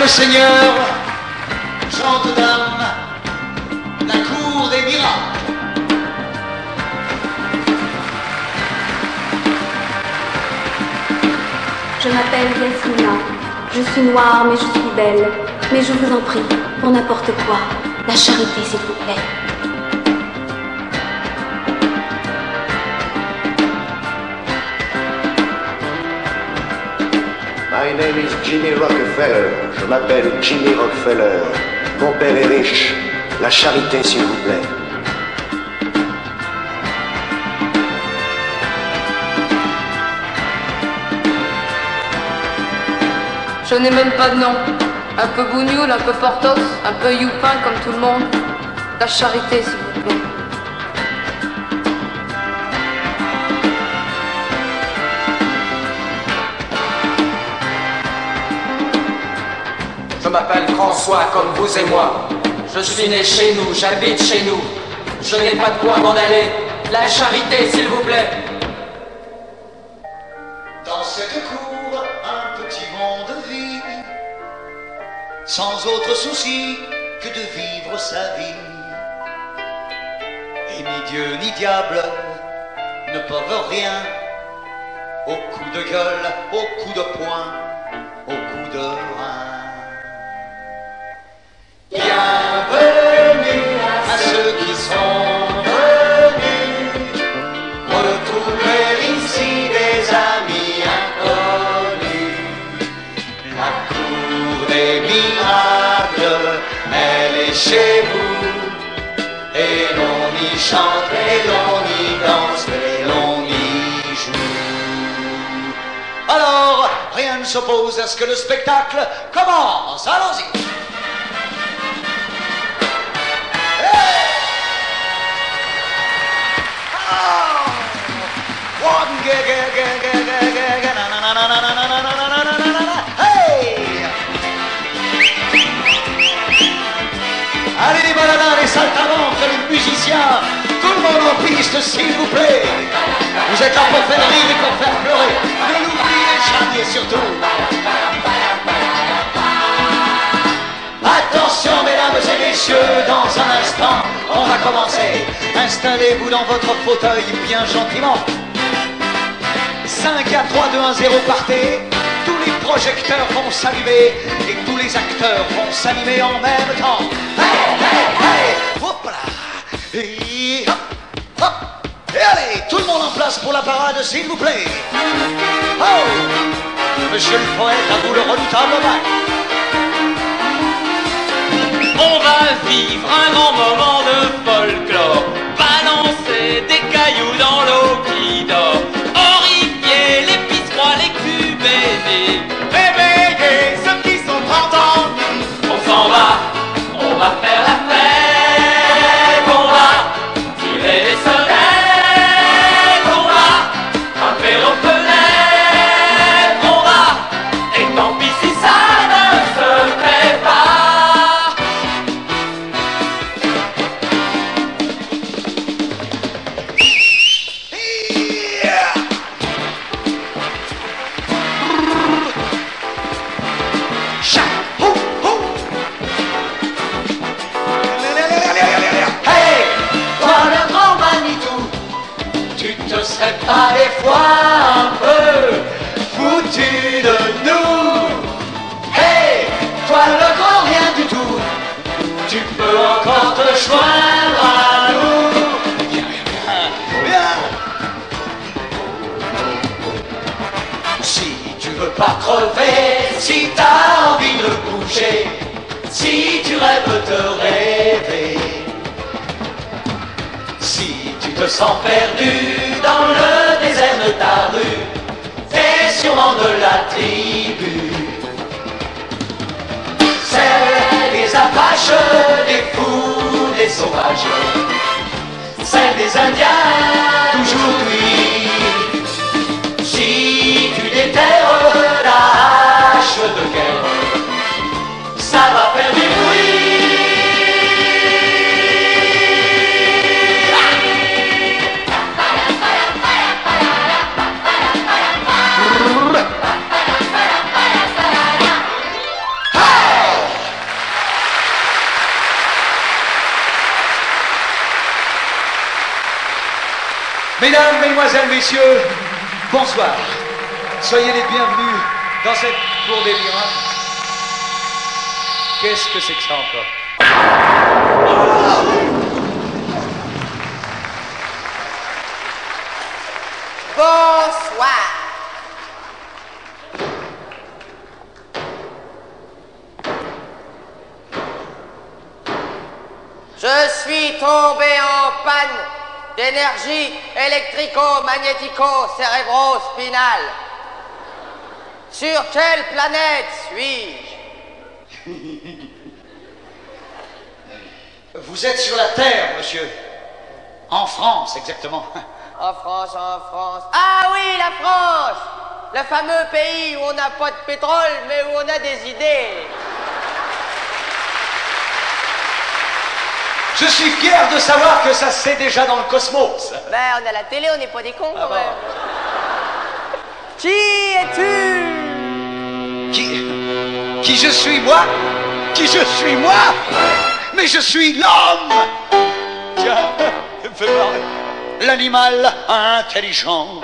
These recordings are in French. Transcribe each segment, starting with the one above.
le Seigneur, chante dame, la cour des miracles. Je m'appelle Yasmina, je suis noire mais je suis belle. Mais je vous en prie, pour n'importe quoi, la charité s'il vous plaît. My name is Jimmy Rockefeller. Je m'appelle Jimmy Rockefeller. Mon père est riche. La charité, s'il vous plaît. Je n'ai même pas de nom. Un peu bougnoule, un peu portos, un peu youpin comme tout le monde. La charité, s'il vous plaît. Je m'appelle François comme vous et moi. Je suis né chez nous, j'habite chez nous. Je n'ai pas de quoi m'en aller. La charité, s'il vous plaît. Dans cette cour, un petit monde vit, sans autre souci que de vivre sa vie. Et ni Dieu ni diable ne peuvent rien au coup de gueule, au coup de poing, au coup de rein. Bienvenue à ceux qui sont venus retrouver ici des amis inconnus. La cour des miracles, elle est chez vous, et l'on y chante, et l'on y danse, et l'on y joue. Alors, rien ne s'oppose à ce que le spectacle commence. Allons-y. Allez les baladins, les saltimbanques, les musiciens, tout le monde en piste s'il vous plaît. Vous êtes là pour faire rire et pour faire pleurer. Ne l'oubliez jamais surtout. Attention mesdames et messieurs, dans un instant, on va commencer. Installez-vous dans votre fauteuil bien gentiment. 5 à 3, 2, 1, 0, partez. Tous les projecteurs vont s'allumer et tous les acteurs vont s'animer en même temps. Hey, hey, hey, hop là. Et hop, hop. Et allez, tout le monde en place pour la parade, s'il vous plaît. Oh, monsieur le poète, à vous le redoutable bac. On va vivre un grand moment de folklore, balancer des cailloux dans l'eau qui dort, horrifier les pisserois, les cubénés, réveiller ceux qui sont endormis. On s'en va, on va faire la fête, on va tirer les sonnettes, on va frapper aux fenêtres, on va, et tant pis si ça ne se fait pas. Serait pas des fois un peu foutu de nous? Hey, toi le grand rien du tout, tu peux encore te joindre à nous. Viens, viens, viens. Si tu veux pas crever, si t'as envie de bouger, si tu rêves de rêver, si tu te sens perdu dans le désert de ta rue, t'es sûrement de la tribu, celle des Apaches, des fous, des sauvages, celle des Indiens, toujours oui. Si tu déterres la hache de guerre, ça va faire du bruit. Hey! Mesdames, Mesdemoiselles, Messieurs, bonsoir. Soyez les bienvenus dans cette cour des miracles. Qu'est-ce que c'est que ça encore? Bonsoir. Je suis tombé en panne d'énergie électrico-magnético-cérébro-spinale. Sur quelle planète suis-je? Vous êtes sur la Terre, monsieur. En France, exactement. En France, en France. Ah oui, la France! Le fameux pays où on n'a pas de pétrole, mais où on a des idées. Je suis fier de savoir que ça se sait déjà dans le cosmos. Ben, on a la télé, on n'est pas des cons, Ah quand bon. même. Qui es-tu? Qui je suis, moi? Qui je suis, moi? Mais je suis l'homme! Tiens, ça me fait marrer. L'animal intelligent.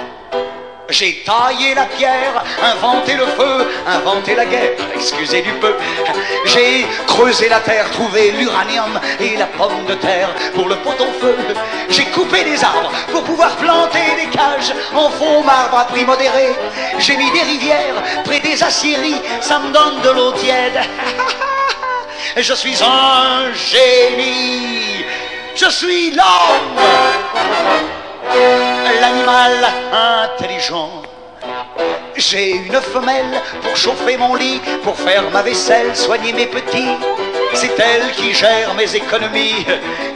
J'ai taillé la pierre, inventé le feu, inventé la guerre, excusez du peu. J'ai creusé la terre, trouvé l'uranium et la pomme de terre pour le pot-au-feu. J'ai coupé des arbres pour pouvoir planter des cages en faux marbre à prix modéré. J'ai mis des rivières près des aciéries, ça me donne de l'eau tiède. Je suis un génie, je suis l'homme, l'animal intelligent. J'ai une femelle pour chauffer mon lit, pour faire ma vaisselle, soigner mes petits. C'est elle qui gère mes économies.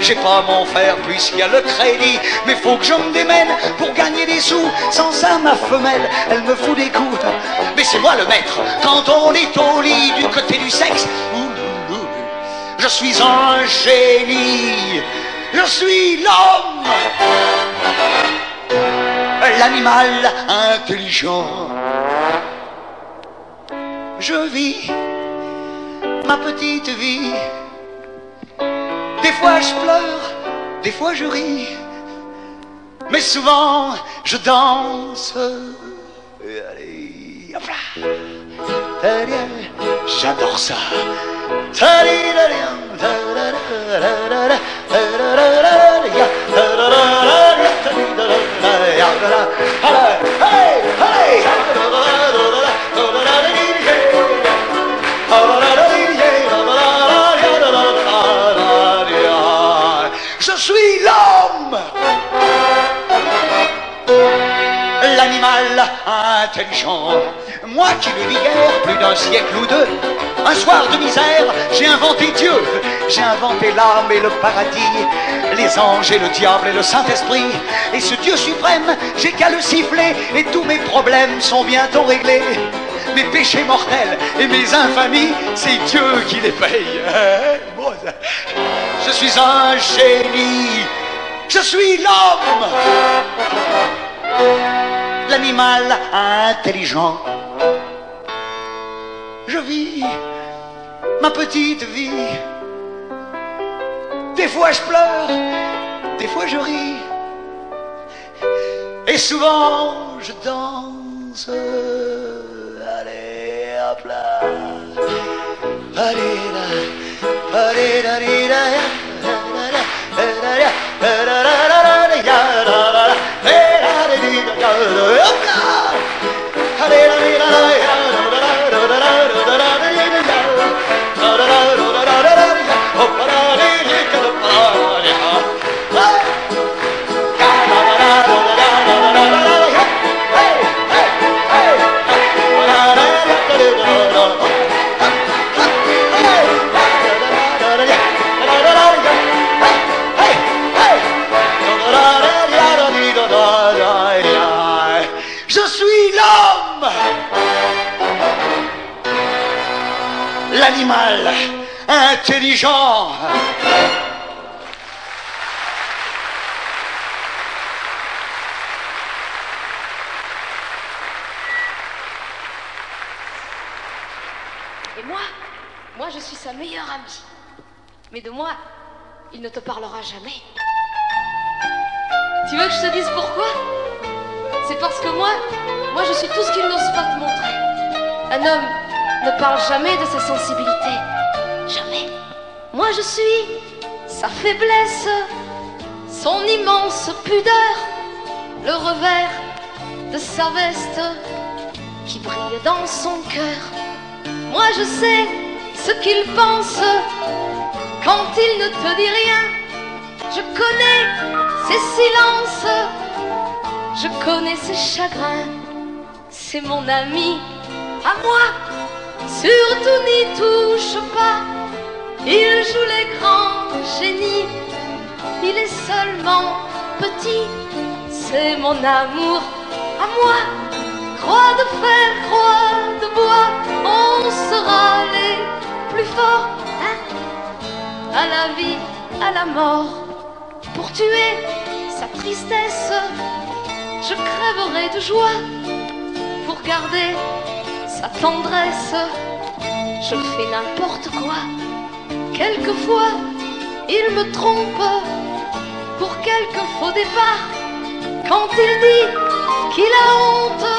J'ai pas à m'en faire puisqu'il y a le crédit. Mais faut que je me démène pour gagner des sous. Sans ça, ma femelle, elle me fout des coups. Mais c'est moi le maître quand on est au lit du côté du sexe. Je suis un génie. Je suis l'homme, l'animal intelligent. Je vis ma petite vie. Des fois je pleure, des fois je ris, mais souvent je danse. Allez, hop là. J'adore ça. Je suis l'homme, l'animal intelligent. Moi qui le vis hier, plus d'un siècle ou deux, un soir de misère, j'ai inventé Dieu. J'ai inventé l'âme et le paradis, les anges et le diable et le Saint-Esprit. Et ce Dieu suprême, j'ai qu'à le siffler et tous mes problèmes sont bientôt réglés. Mes péchés mortels et mes infamies, c'est Dieu qui les paye. Je suis un génie, je suis l'homme, l'animal intelligent. Je vis ma petite vie. Des fois je pleure, des fois je ris, et souvent je danse. Allez, hop là. Allez là. Allez là, allez là. Hop là. Allez là, allez là. Je suis l'homme, l'animal intelligent. Et moi je suis sa meilleure amie. Mais de moi, il ne te parlera jamais. Tu veux que je te dise pourquoi? C'est parce que moi je suis tout ce qu'il n'ose pas te montrer. Un homme ne parle jamais de sa sensibilité. Jamais. Moi je suis sa faiblesse, son immense pudeur, le revers de sa veste qui brille dans son cœur. Moi je sais ce qu'il pense quand il ne te dit rien. Je connais ses silences, je connais ses chagrins. C'est mon ami à moi, surtout n'y touche pas. Il joue les grands génies, il est seulement petit. C'est mon amour à moi, croix de fer, croix de bois. On sera les plus forts, hein? À la vie, à la mort. Pour tuer sa tristesse, je crèverai de joie. Pour garder sa tendresse, je fais n'importe quoi. Quelquefois, il me trompe pour quelques faux départs. Quand il dit qu'il a honte,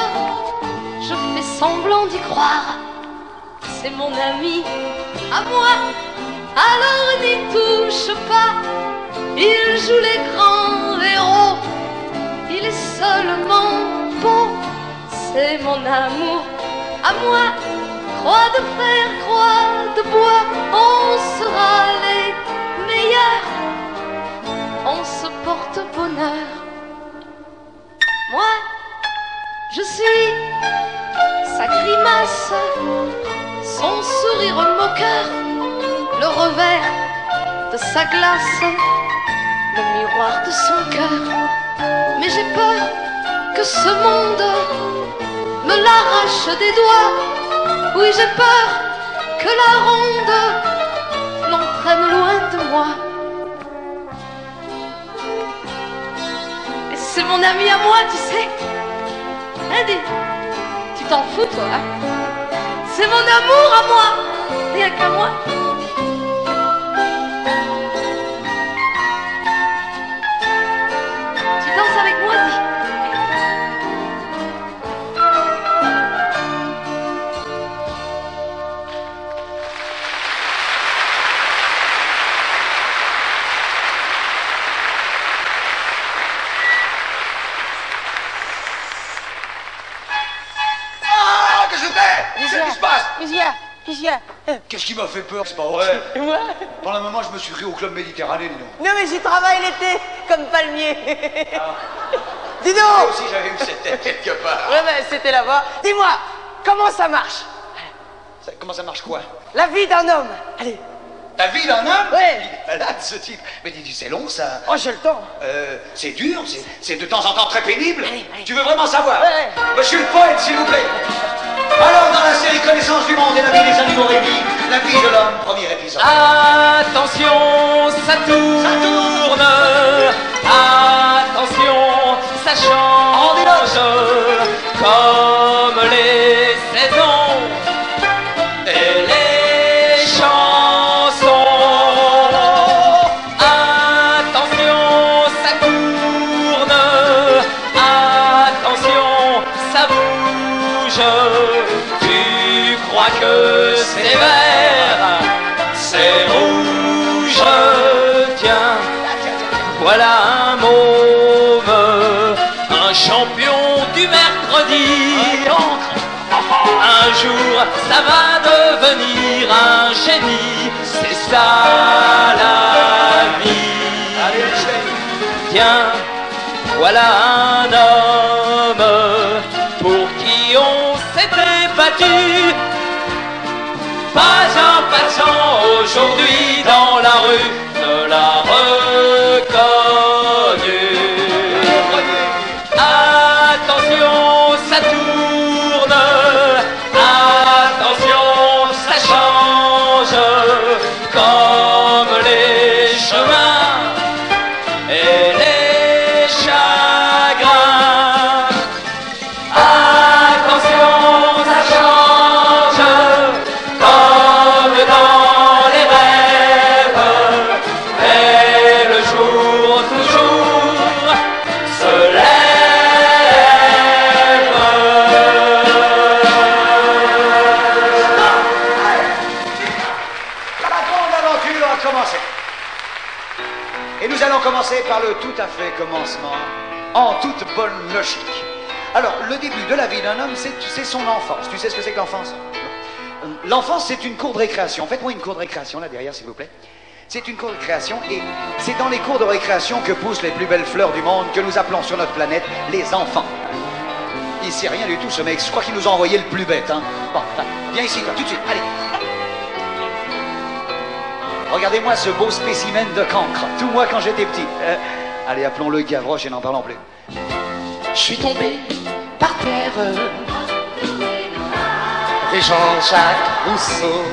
je fais semblant d'y croire. C'est mon ami à moi, alors n'y touche pas. Il joue les grands héros, il est seulement beau. C'est mon amour à moi, croix de fer, croix de bois. On sera les meilleurs, on se porte bonheur. Moi, je suis sa grimace, son sourire moqueur, le revers de sa glace, le miroir de son cœur. Mais j'ai peur que ce monde me l'arrache des doigts. Oui, j'ai peur que la ronde l'entraîne loin de moi. Et c'est mon ami à moi, tu sais. Hein, dis, tu t'en fous, toi, hein? C'est mon amour à moi, rien qu'à moi. Tu danses avec moi, dis. Qu'est-ce qui m'a fait peur? C'est pas vrai. Ouais. Pendant un moment, je me suis cru au club Méditerranée, dis donc. Non mais j'y travaille l'été, comme palmier. Dis donc. Moi aussi, j'avais eu cette tête quelque part. Ouais, ben c'était là-bas. Dis-moi, comment ça marche? Comment ça marche quoi? La vie d'un homme. Allez. La vie d'un homme? Ouais. Il est malade, ce type. Mais dis, c'est long, ça. Oh, j'ai le temps. C'est dur, c'est de temps en temps très pénible. Allez. Tu veux vraiment savoir? Ouais. Monsieur le poète, s'il vous plaît. Alors, dans la série Connaissance du monde et la vie des animaux réunis, la vie de l'homme, premier épisode. Attention, ça tourne. Attention, ça change. Comme les saisons et les chansons. Attention, ça tourne. Attention, ça bouge. Tu crois que c'est vert, c'est rouge. Tiens, voilà un môme, un champion du mercredi. Un jour, ça va devenir un génie. C'est ça la vie. Tiens, voilà un homme pour qui on s'était battu. Pas un passant aujourd'hui dans la rue ne l'a reconnu. Attention, ça tourne. Attention, ça change. Comme les chemins et les chagrins. Attention, ça change. Comme dans les rêves. Et nous allons commencer par le tout à fait commencement, en toute bonne logique. Alors, le début de la vie d'un homme, c'est son enfance. Tu sais ce que c'est que l'enfance? L'enfance, c'est une cour de récréation. Faites-moi une cour de récréation, là, derrière, s'il vous plaît. C'est une cour de récréation, et c'est dans les cours de récréation que poussent les plus belles fleurs du monde, que nous appelons sur notre planète les enfants. Il sait rien du tout, ce mec. Je crois qu'il nous a envoyé le plus bête, hein. Bon, viens ici, toi, tout de suite, allez. Regardez-moi ce beau spécimen de cancre. Tout moi quand j'étais petit. Allez, appelons-le Gavroche et n'en parlons plus. Je suis tombé par terre, rue Jean-Jacques Rousseau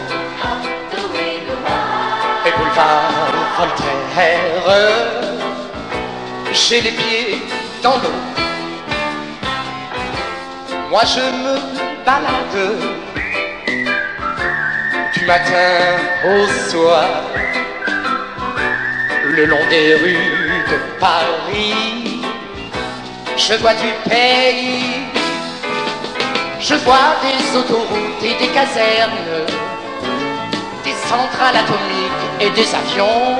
et boulevard Voltaire. J'ai les pieds dans l'eau. Moi je me balade du matin au soir, le long des rues de Paris. Je vois du pays, je vois des autoroutes et des casernes, des centrales atomiques et des avions.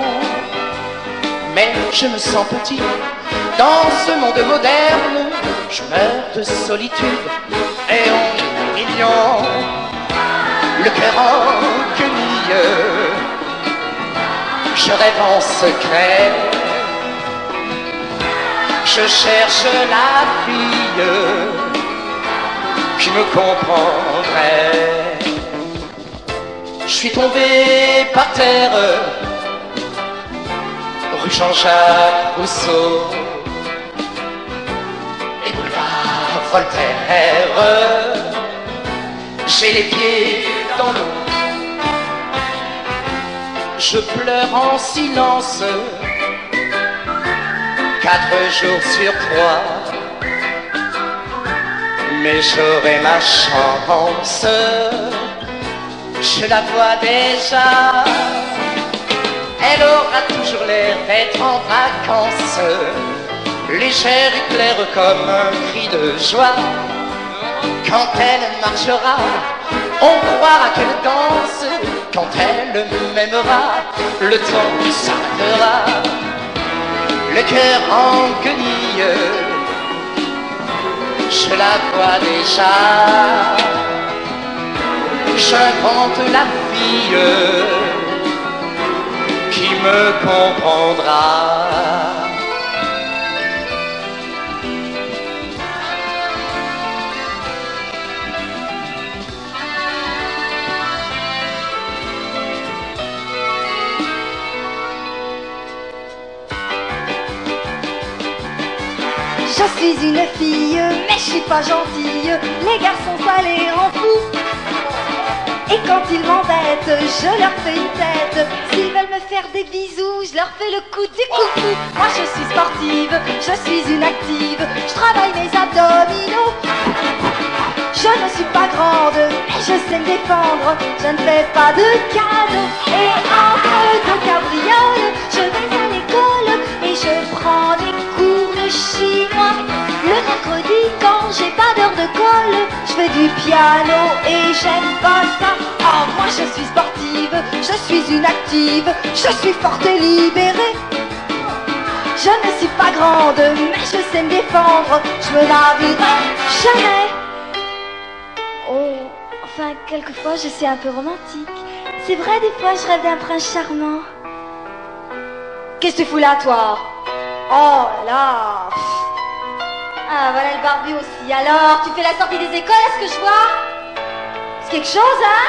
Mais je me sens petit dans ce monde moderne. Je meurs de solitude et on est millions, le cœur en guenille. Je rêve en secret, je cherche la fille qui me comprendrait. Je suis tombé par terre, rue Jean-Jacques Rousseau et boulevard Voltaire. J'ai les pieds dans l'eau, je pleure en silence, 4 jours sur 3, mais j'aurai ma chance. Je la vois déjà, elle aura toujours l'air d'être en vacances, légère et claire comme un cri de joie. Quand elle marchera, on croira qu'elle danse. Quand elle m'aimera, le temps s'arrêtera, le cœur en guenille. Je la vois déjà, j'invente la fille qui me comprendra. Je suis une fille, mais je suis pas gentille. Les garçons ça les rend fous. Et quand ils m'embêtent, je leur fais une tête. S'ils veulent me faire des bisous, je leur fais le coup du coucou. Moi je suis sportive, je suis une active. Je travaille mes abdominaux. Je ne suis pas grande, mais je sais me défendre. Je ne fais pas de cadeaux. Et entre deux cabrioles, je vais à l'école et je prends des cours de chinois. Le mercredi, quand j'ai pas d'heure de colle, je fais du piano et j'aime pas ça. Oh, moi je suis sportive, je suis une active, je suis forte et libérée. Je ne suis pas grande, mais je sais me défendre. Je me marierai jamais. Oh, enfin, quelquefois je suis un peu romantique. C'est vrai, des fois je rêve d'un prince charmant. Qu'est-ce que tu fous là, toi? Oh là là. Ah, voilà le barbu aussi. Alors, tu fais la sortie des écoles, est-ce que je vois? C'est quelque chose, hein?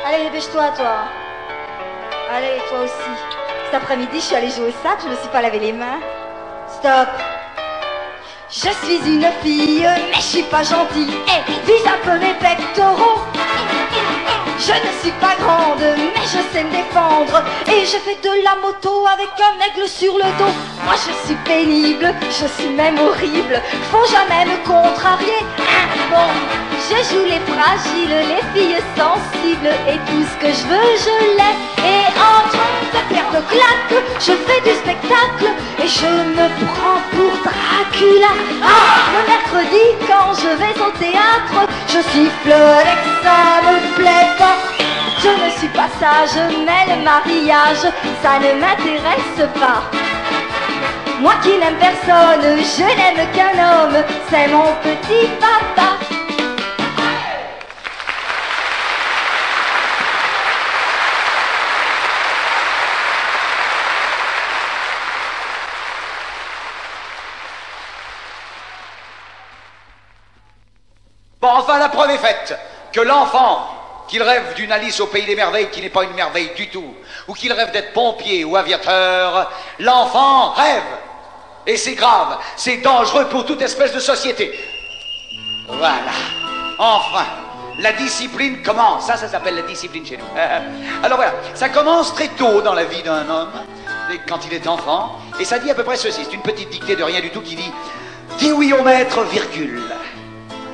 Allez, dépêche-toi, toi. Allez, toi aussi. Cet après-midi, je suis allée jouer au sac, je me suis pas lavé les mains. Stop. Je suis une fille, mais je suis pas gentille. Vise un peu mes pectoraux. Je ne suis pas grande, mais je sais me défendre. Et je fais de la moto avec un aigle sur le dos. Moi je suis pénible, je suis même horrible. Faut jamais me contrarier. Bon, je joue les fragiles, les filles sensibles. Et tout ce que je veux, je l'ai. Et entre deux paires de claques, je fais du spectacle. Et je me prends pour Dracula. Ah, le mercredi, quand je vais au théâtre, je siffle dès que ça me plaît pas. Je ne suis pas sage, mais le mariage, ça ne m'intéresse pas. Moi qui n'aime personne, je n'aime qu'un homme, c'est mon petit papa. Bon, enfin, la preuve est faite que l'enfant, qu'il rêve d'une Alice au pays des merveilles qui n'est pas une merveille du tout, ou qu'il rêve d'être pompier ou aviateur, l'enfant rêve. Et c'est grave, c'est dangereux pour toute espèce de société. Voilà. Enfin, la discipline commence. Ça s'appelle la discipline chez nous. Alors voilà, ça commence très tôt dans la vie d'un homme, quand il est enfant, et ça dit à peu près ceci. C'est une petite dictée de rien du tout qui dit « Dis oui au maître, virgule.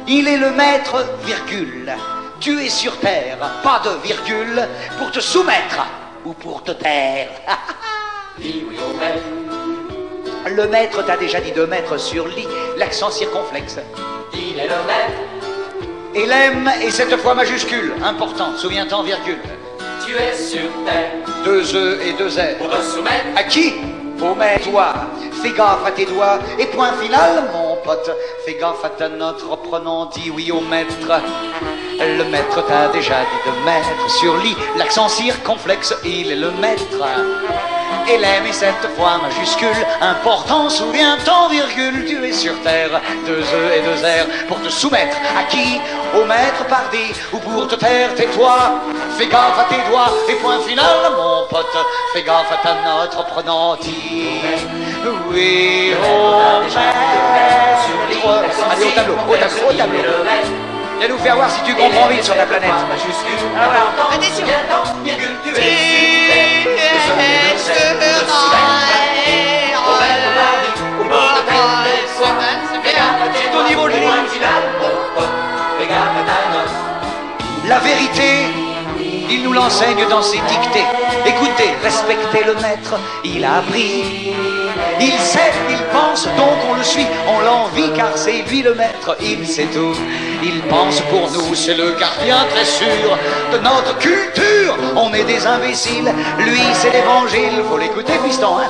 Il est le maître, virgule. Tu es sur terre, pas de virgule, pour te soumettre ou pour te taire. » Dis oui au maître. Le maître t'a déjà dit de mettre sur lit l'accent circonflexe. Il est le maître. Et l'M est cette fois majuscule, important, souviens-t'en, virgule. Tu es sur terre. 2 E et 2 R. Pour te soumettre. À qui? Au maître. Toi, fais gaffe à tes doigts. Et point final, mon pote, fais gaffe à ta note, reprenons, dis oui au maître. Le maître t'a déjà dit de mettre sur lit l'accent circonflexe, il est le maître. Et l'M est cette fois majuscule, important, souviens-t'en, virgule, tu es sur terre, 2 E et 2 R, pour te soumettre, à qui? Au maître, pardi, ou pour te taire, tais-toi, fais gaffe à tes doigts, et point final, mon pote, fais gaffe à ta note, reprenant, dis oui au maître. Allez, au tableau, au tableau, au tableau. Viens nous faire voir si tu comprends vite sur la planète. Ah, voilà. Attention. C'est au niveau de la vérité, il nous l'enseigne dans ses dictées. Écoutez, respectez le maître, il a appris. Il sait, il pense, donc on le suit, on l'envie car c'est lui le maître, il sait tout. Il pense pour nous, c'est le gardien très sûr de notre culture. On est des imbéciles, lui c'est l'évangile, faut l'écouter piston, hein.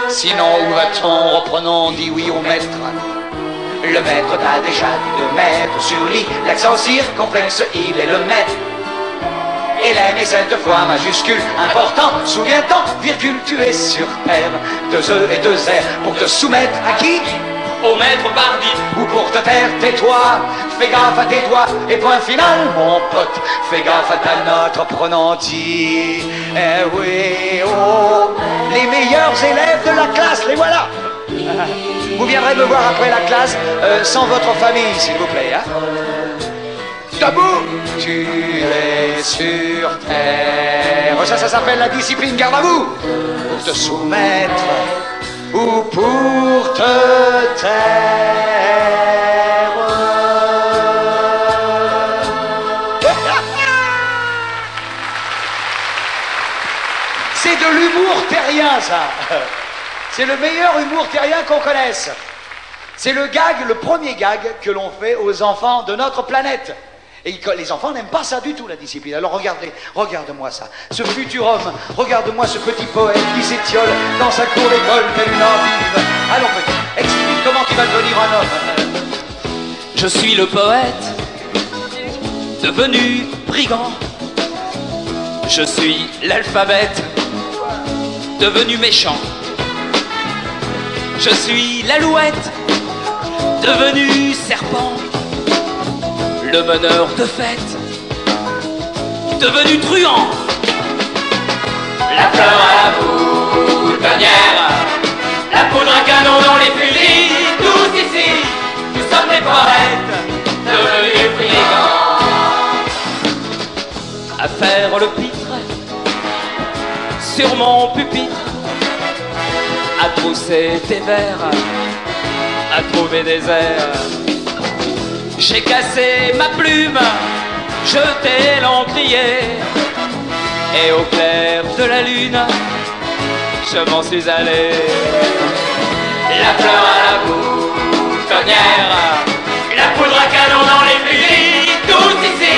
Sinon où va-t-on? Reprenons, dis oui au maître. Le maître t'a déjà dit de mettre sur lit l'accent circonflexe, il est le maître. Et l'M est cette fois majuscule, important, souviens-t'en, virgule, tu es sur terre, 2 E et 2 R, pour te soumettre à qui? Au maître pardi, ou pour te taire, tais-toi, fais gaffe à tes doigts, et point final, mon pote, fais gaffe à ta note, reprenant, dis, eh oui, oh, les meilleurs élèves de la classe, les voilà. Vous viendrez me voir après la classe, sans votre famille, s'il vous plaît, hein. Debout, tu es sur terre. Ça s'appelle la discipline, garde à vous. Pour te soumettre ou pour te taire. C'est de l'humour terrien, ça. C'est le meilleur humour terrien qu'on connaisse. C'est le gag, le premier gag que l'on fait aux enfants de notre planète. Et les enfants n'aiment pas ça du tout, la discipline. Alors regardez, regarde-moi ça. Ce futur homme, regarde-moi ce petit poète qui s'étiole dans sa cour d'école telle une envive. Allons petit, explique comment tu vas devenir un homme. Je suis le poète, devenu brigand. Je suis l'alphabète, devenu méchant. Je suis l'alouette, devenu serpent. Le meneur de fête, devenu truand. La fleur à la boutonnière, la poudre à canon dans les fusils. Tous ici, nous sommes des poètes, devenus brigands. À faire le pitre, sur mon pupitre, à trousser tes vers, à trouver des airs. J'ai cassé ma plume, jeté l'encrier, et au clair de la lune, je m'en suis allé. La fleur à la boutonnière, la poudre à canon dans les fusils. Tous ici,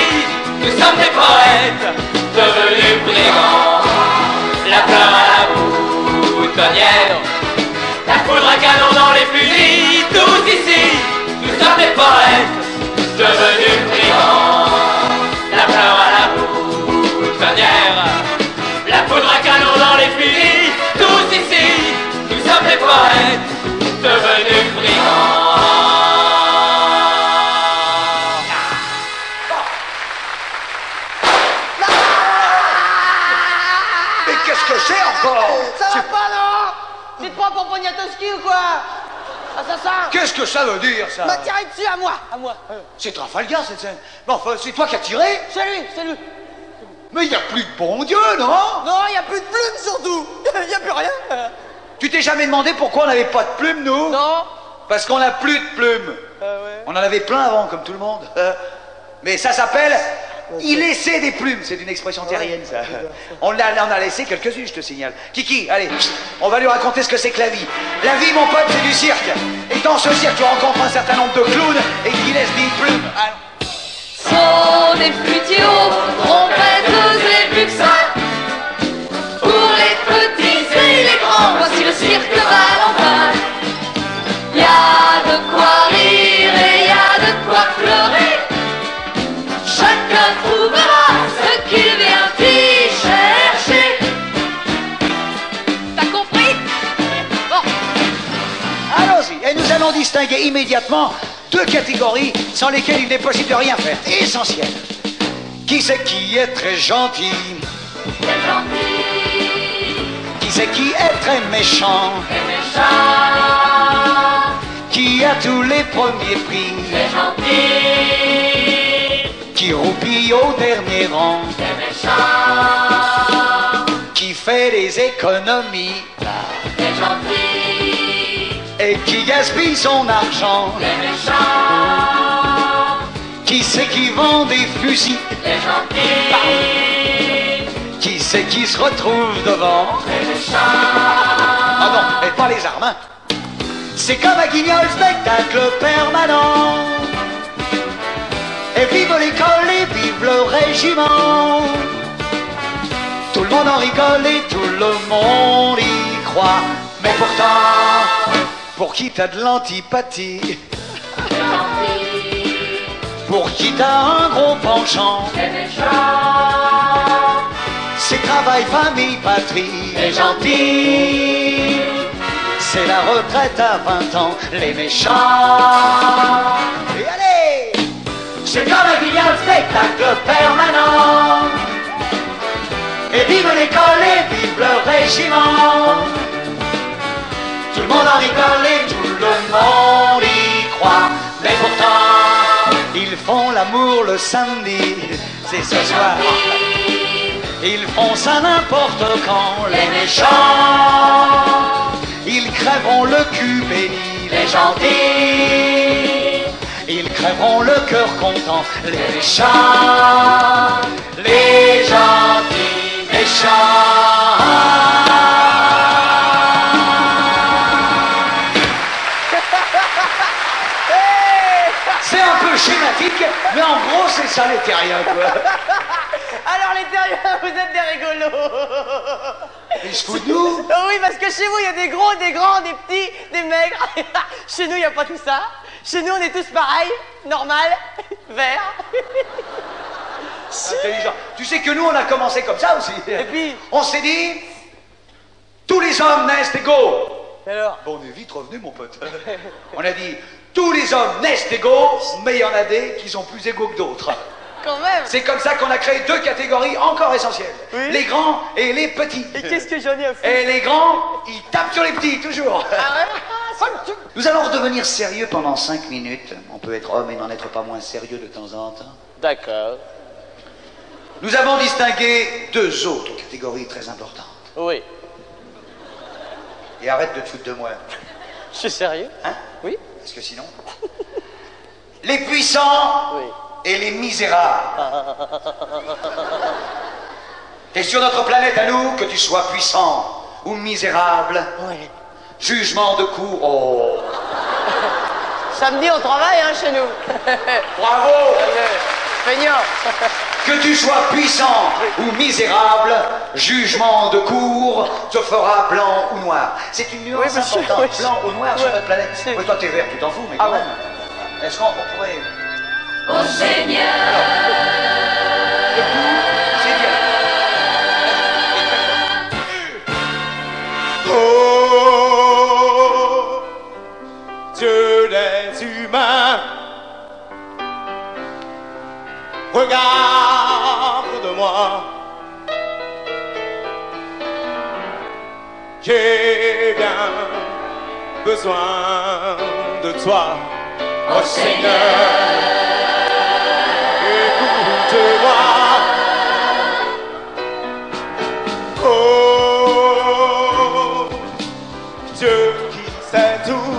nous sommes des poètes, devenus brigands. La fleur à la boutonnière, La poudre à canon dans les fusils, tous ici, nous sommes des poètes devenus brigands. La fleur à la boutonnière, la poudre à canon dans les fusils, tous ici, nous sommes des poètes devenus brigands. Mais qu'est-ce que c'est encore? Ça va pas, non? Tu te prends pour Poniatowski ou quoi? Assassin! Qu'est-ce que ça veut dire, ça? M'a tiré dessus, à moi, à moi. C'est Trafalgar, cette scène. Mais enfin, c'est toi qui as tiré? C'est lui, c'est lui. Mais il n'y a plus de bon Dieu, non? Non, il y a plus de plumes surtout. Il y a plus rien. Tu t'es jamais demandé pourquoi on n'avait pas de plumes, nous? Non. Parce qu'on n'a plus de plumes. Ouais. On en avait plein avant, comme tout le monde. Mais ça s'appelle y laisser des plumes. C'est une expression terrienne, ça. On a laissé quelques-unes, je te signale. Kiki, allez, on va lui raconter ce que c'est que la vie. La vie, mon pote, c'est du cirque. Et dans ce cirque, tu rencontres un certain nombre de clowns et qui laissent des plumes. Ah, Sont des flutiots, trompettes et plus que ça. Pour les petits et les grands, voici le cirque Valentin. Y a de quoi rire et y a de quoi pleurer. Chacun trouvera ce qu'il vient y chercher. T'as compris? Bon. allons-y. Et nous allons distinguer immédiatement deux catégories sans lesquelles il n'est possible de rien faire. Essentiel. Qui c'est qui est très gentil? Très gentil, Qui c'est qui est très méchant? très méchant, Qui a tous les premiers prix? très gentil, Qui roupille au dernier rang? très méchant, Qui fait des économies? très gentil, Et qui gaspille son argent? très méchant, Qui c'est qui vend des fusils? très gentil, Qui c'est qui se retrouve devant? très méchant. Ah non, et pas les armes, hein. C'est comme à Guignol, spectacle permanent. Et vive l'école et vive le régiment. Tout le monde en rigole et tout le monde y croit. Mais pourtant, pour qui t'as de l'antipathie? Pour qui t'as un gros penchant? C'est travail, famille, patrie. Les gentils, C'est la retraite à 20 ans, les méchants. Et allez! C'est comme un Guignol, spectacle permanent. Et vive l'école et vive le régiment. Tout le monde en rigole et tout le monde y croit. Mais pourtant, ils font l'amour le samedi. C'est ce soir. Ils font ça n'importe quand, les méchants. Ils crèveront le cul béni, les gentils. Ils crèveront le cœur content, les méchants. Les gentils méchants. C'est un peu schématique, mais en gros c'est ça les terriens, quoi. Alors les terriens, vous êtes des rigolos. Ils se foutent de nous. Oh oui, parce que chez vous, il y a des gros, des grands, des petits, des maigres. Chez nous, il n'y a pas tout ça. Chez nous, on est tous pareils, normal, verts. Intelligent. Tu sais que nous, on a commencé comme ça aussi. Et puis, On s'est dit, tous les hommes naissent égaux. alors, Bon, on est vite revenu, mon pote. On a dit, tous les hommes naissent égaux, mais il y en a des qui sont plus égaux que d'autres. quand même. C'est comme ça qu'on a créé deux catégories encore essentielles. Oui. Les grands et les petits. Et qu'est-ce que j'en ai à foutre? Et les grands, ils tapent sur les petits, toujours. Ah ouais? Nous allons redevenir sérieux pendant 5 minutes. On peut être homme et n'en être pas moins sérieux de temps en temps. D'accord. Nous avons distingué deux autres catégories très importantes. Oui. Et arrête de te foutre de moi. Je suis sérieux? Hein? Oui. Parce que sinon... Les puissants Oui. et les misérables. T'es sur notre planète à nous, que tu sois puissant ou misérable. Oui. Jugement de cour. Oh. Samedi, on travaille, hein, chez nous. Bravo. Feignant. Que tu sois puissant ou misérable, jugement de cour te fera blanc ou noir. C'est une nuance importante, blanc ou noir sur notre planète. Ouais, toi t'es vert, tu t'en fous, mais quand même. Est-ce qu'on pourrait... Ô Seigneur, Le coup, c'est bien. Oh, Dieu des humains, regarde-moi. J'ai bien besoin de toi. ô Seigneur, Écoute-moi. Oh, Dieu qui sait tout.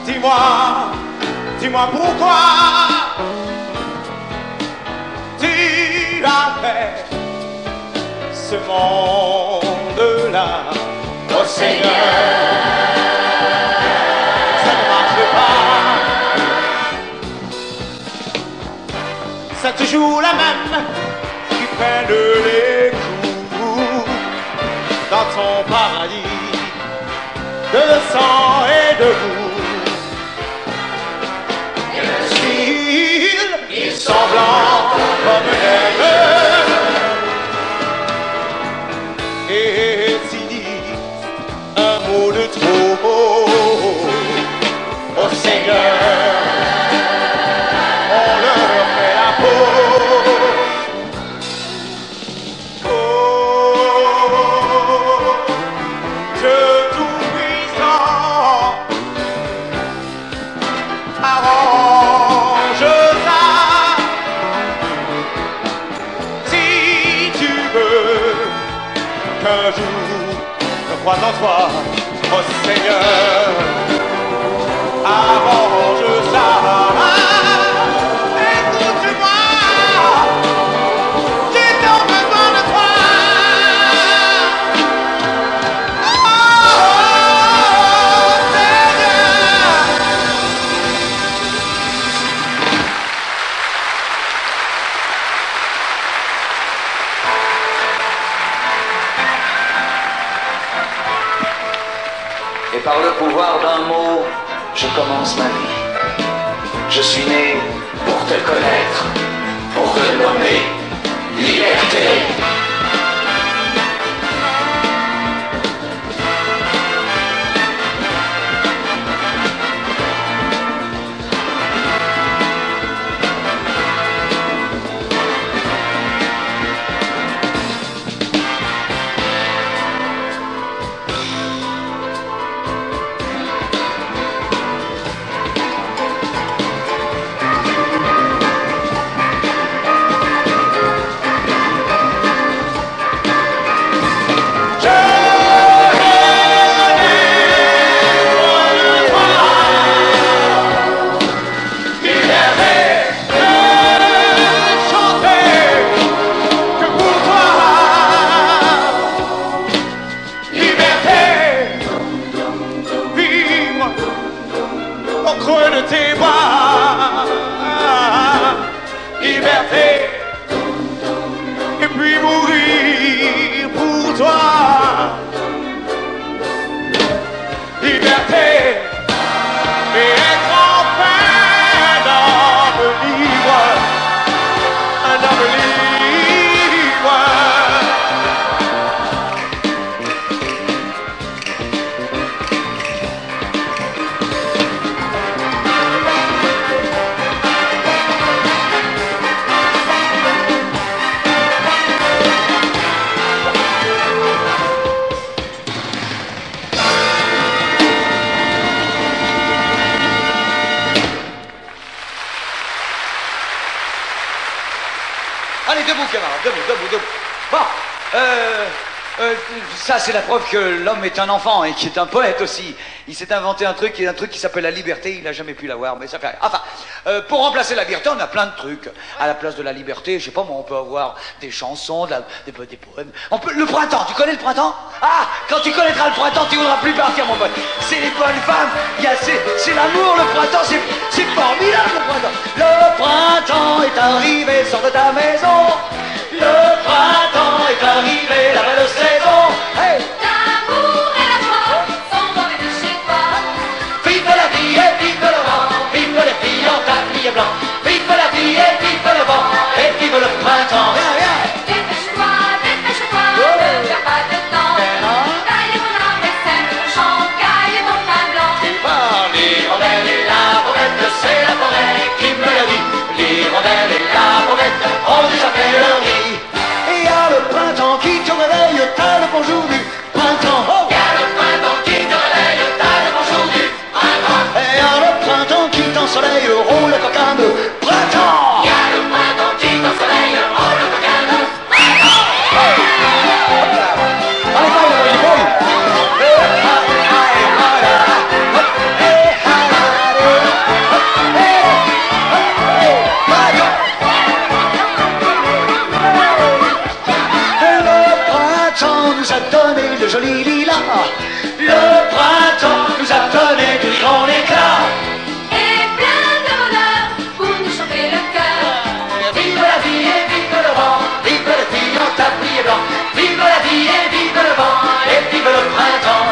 Dis-moi pourquoi tu as fait ce monde-là. ô Seigneur, Ça ne marche pas. C'est toujours la même qui prennent les coups dans ton paradis de sang et de boue. Ils sont blancs comme neige et s'ils disent un mot de trop, au Seigneur, on leur fait la peau. Oh, Dieu tout-puissant, arrange ça. Si tu veux qu'un jour je crois en toi, oh Seigneur, arrange ça. Écoute-moi, j'ai tant besoin de toi. Oh, Seigneur. Et par le pouvoir d'un mot, je commence ma vie. Je suis né pour te connaître, pour te nommer liberté. Au creux de tes bras, liberté, et puis mourir pour toi, liberté, et être enfin un homme libre, un homme libre. Allez, debout, camarade, debout. Bon, ça c'est la preuve que l'homme est un enfant et qu'il est un poète aussi. Il s'est inventé un truc qui s'appelle la liberté, il n'a jamais pu l'avoir, mais ça fait rien. Enfin, pour remplacer la liberté, on a plein de trucs. À la place de la liberté, je sais pas moi, on peut avoir des chansons, des poèmes. Le printemps, tu connais le printemps? Ah, quand tu connaîtras le printemps, tu voudras plus partir, mon pote. C'est les bonnes femmes, c'est l'amour, le printemps, c'est formidable, le printemps. Le printemps est arrivé, sors de ta maison. Le printemps est arrivé, la belle saison. Hey! L'amour et la joie sont tombés de chez toi. Vive la vie et vive le vent, vive les filles en tablier blanc. Vive la vie et vive le vent, et vive le printemps. Viens, viens. Dépêche-toi, dépêche-toi, ne perds pas de temps. Taille mon arbre et sème mon champ, caille mon pain blanc. L'hirondelle et la fauvette, c'est la forêt qui me l'a dit. L'hirondelle et la fauvette ont déjà fait leur nid. Et y a le printemps qui te réveille, t'as le bonjour du printemps. Oh! Y a le printemps qui te réveille, t'as le bonjour du printemps. Et y a le printemps qui t'ensoleille, roule le coquin de printemps. Y a le printemps qui t'ensoleille, oh le coquin de printemps. Allez, bye, bye, bye. Nous a donné le joli lilas. Le printemps nous a donné du grand éclat. Et plein de bonheur pour nous chauffer le cœur. Vive la vie et vive le vent, vive les filles en tablier blanc. Vive la vie et vive le vent, et vive le printemps.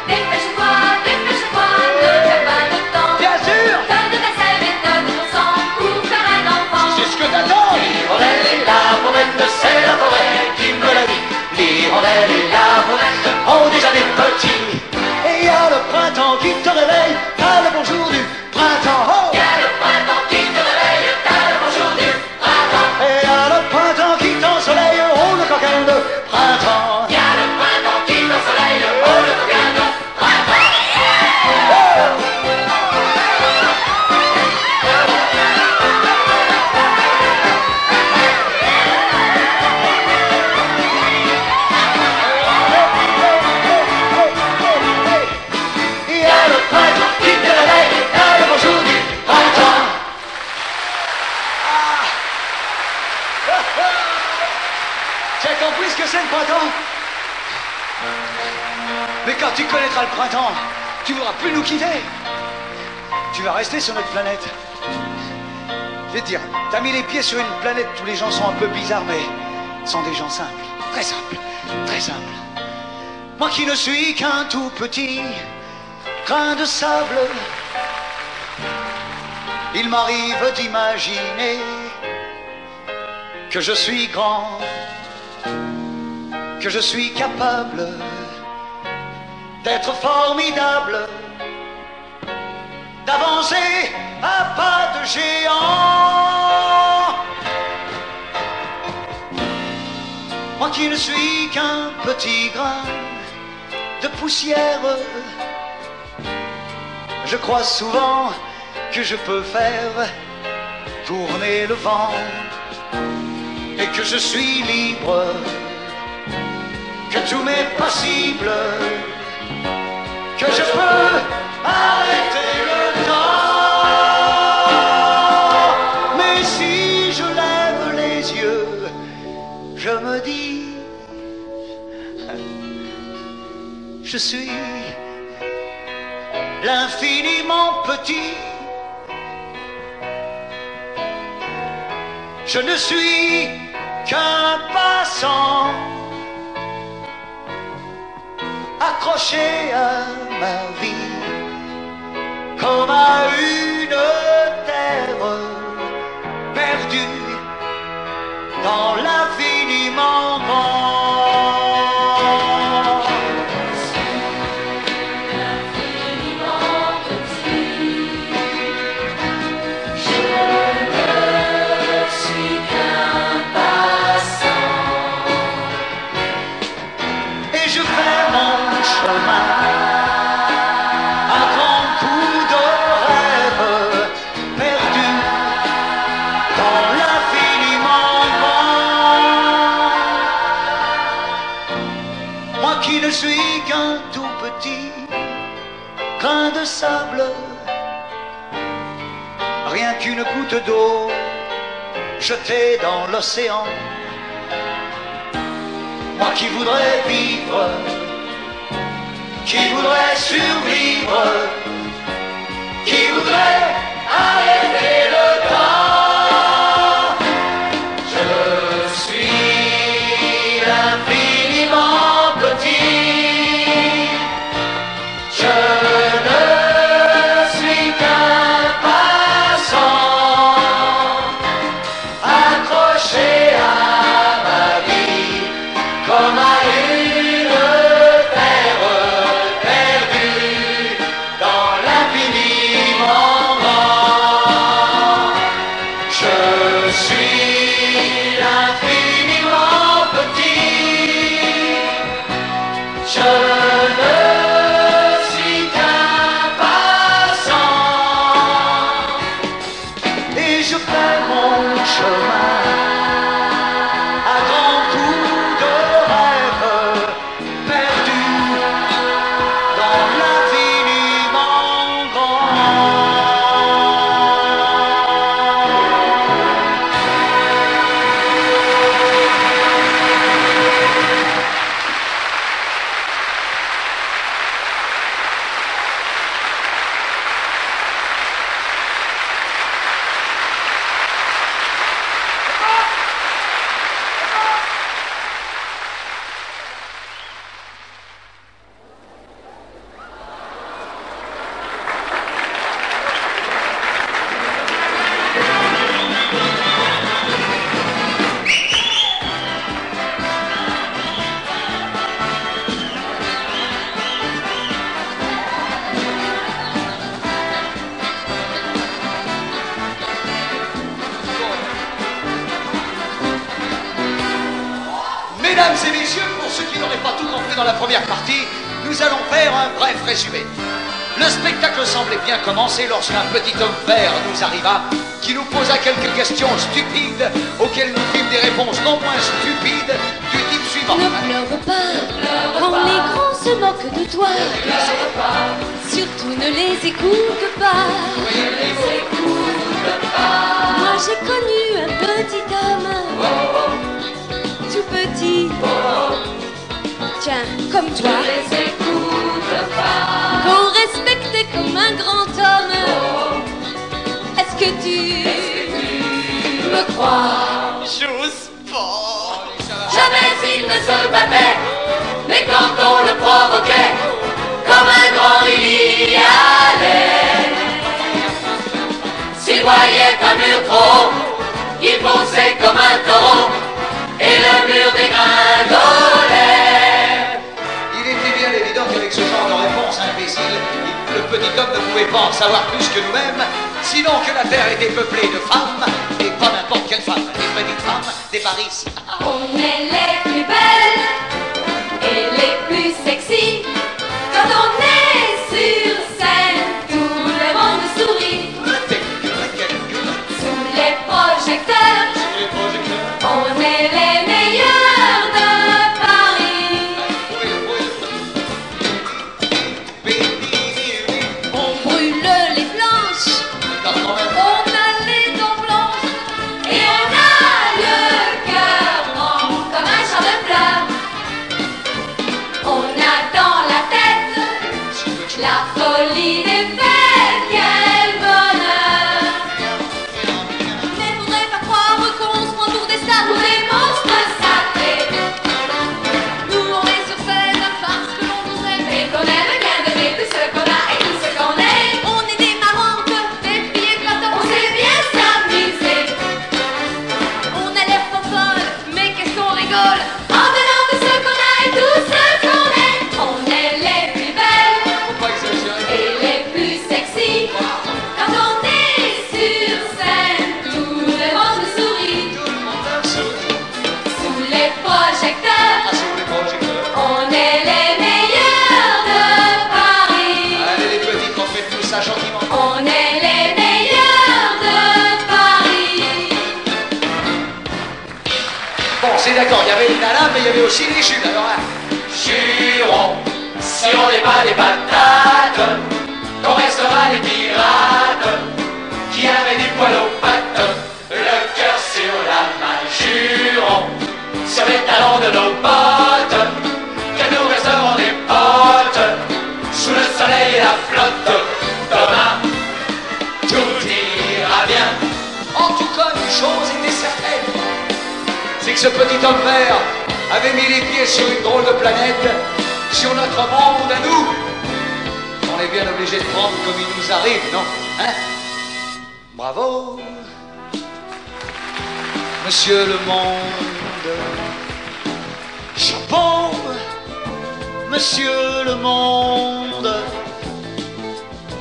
Dépêche-toi, dépêche-toi, ne perds pas de temps. Bien sûr, Donne de ta sève et donne de ton sang pour faire un enfant. c'est ce que t'attends. L'hirondelle et la fauvette, c'est la forêt qui me l'a dit. L'hirondelle et la fauvette ont déjà des petits. Et y a le printemps qui te réveille, t'as le bonjour du printemps. Oh! Y a le printemps qui te réveille, t'as le bonjour du printemps. Et y a le printemps qui t'ensoleille, oh le coquin de printemps. Y a le printemps qui t'ensoleille, oh le coquin de printemps. Il y a le printemps qui te réveille, t'as le bonjour du printemps. Tu as compris ce que c'est le printemps? Mais quand tu connaîtras le printemps, tu ne voudras plus nous quitter. Tu vas rester sur notre planète. Je vais te dire, t'as mis les pieds sur une planète où les gens sont un peu bizarres, mais sont des gens simples. Très simples, très simples. Moi qui ne suis qu'un tout petit grain de sable, il m'arrive d'imaginer que je suis grand, que je suis capable d'être formidable, d'avancer à pas de géant. Moi qui ne suis qu'un petit grain de poussière, je crois souvent que je peux faire tourner le vent et que je suis libre, que tout m'est possible, que je peux arrêter le temps. Mais si je lève les yeux, je me dis, je suis l'infiniment petit. Je ne suis qu'un passant accroché à ma vie comme à une terre perdue dans l'infiniment grand. Je suis qu'un tout petit grain de sable, rien qu'une goutte d'eau jetée dans l'océan. Moi qui voudrais vivre qui voudrait survivre, qui voudrait arrêter le temps. Je suis infiniment petit, je ne suis qu'un passant, accroché à ma vie comme à une terre perdue dans l'infiniment grand. Je suis infiniment petit, je ne suis qu'un passant, et je fais mon chemin à grands coups de rêve perdu dans l'infiniment grand. Mesdames et messieurs, pour ceux qui n'auraient pas tout compris dans la première partie, nous allons faire un bref résumé. Le spectacle semblait bien commencer lorsqu'un petit homme vert nous arriva, qui nous posa quelques questions stupides, auxquelles nous fîmes des réponses non moins stupides, du type suivant. Ne pleure pas, quand les grands se moquent de toi. Surtout ne les écoute pas. Moi j'ai connu un petit homme, tout petit, tiens, comme toi, qu'on respectait comme un grand homme. Est-ce que tu me crois? J'ose pas. Jamais il ne se battait, mais quand on le provoquait, comme un grand il y allait. S'il voyait un mur trop haut, il fonçait comme un taureau, et le mur dégringolait. Il était bien évident qu'avec ce genre de réponse imbécile, le petit homme ne pouvait pas en savoir plus que nous-mêmes, sinon que la terre était peuplée de femmes, et pas n'importe quelle femme, des petites femmes, des Paris. On est les plus belles et les plus sexy. Quand on est sur scène, tout le monde sourit. Sous les projecteurs, on est les meilleurs de Paris. On brûle les planches, on a les dents blanches, Et on a le cœur grand comme un champ de fleurs. On a dans la tête la folie des fêtes, quel bonheur. mais faudrait pas croire qu'on se prend pour des stars, Pour des monstres sacrés, Nous on est sur scène parce que l'on voudrait, et qu'on aime bien donner tout ce qu'on a et tout ce qu'on est. on est des marrantes, des filles éclatantes. On sait bien s'amuser On a l'air trop folle, mais qu'est-ce qu'on rigole. en donnant tout ce qu'on a et tout ce qu'on est. On est les plus belles et les plus sexy. Quand on est sur scène, tout le monde sourit. Sous les projecteurs, on est les meilleurs de Paris. Allez les petites, on fait tout ça gentiment. On est les meilleurs de Paris. Bon, c'est d'accord, il y avait les nanas, mais il y avait aussi les jus, alors hein. Jurons, si on n'est pas des patates, qu'on restera des pirates qui avaient du poil aux pattes, le cœur sur la main. Jurons, sur les talons de nos potes, que nous resterons des potes la flotte, demain, tout ira bien. En tout cas, une chose était certaine, c'est que ce petit homme vert avait mis les pieds sur une drôle de planète, sur notre monde à nous. On est bien obligé de prendre comme il nous arrive, non? Hein? Bravo, monsieur le monde. Chapeau, monsieur le monde.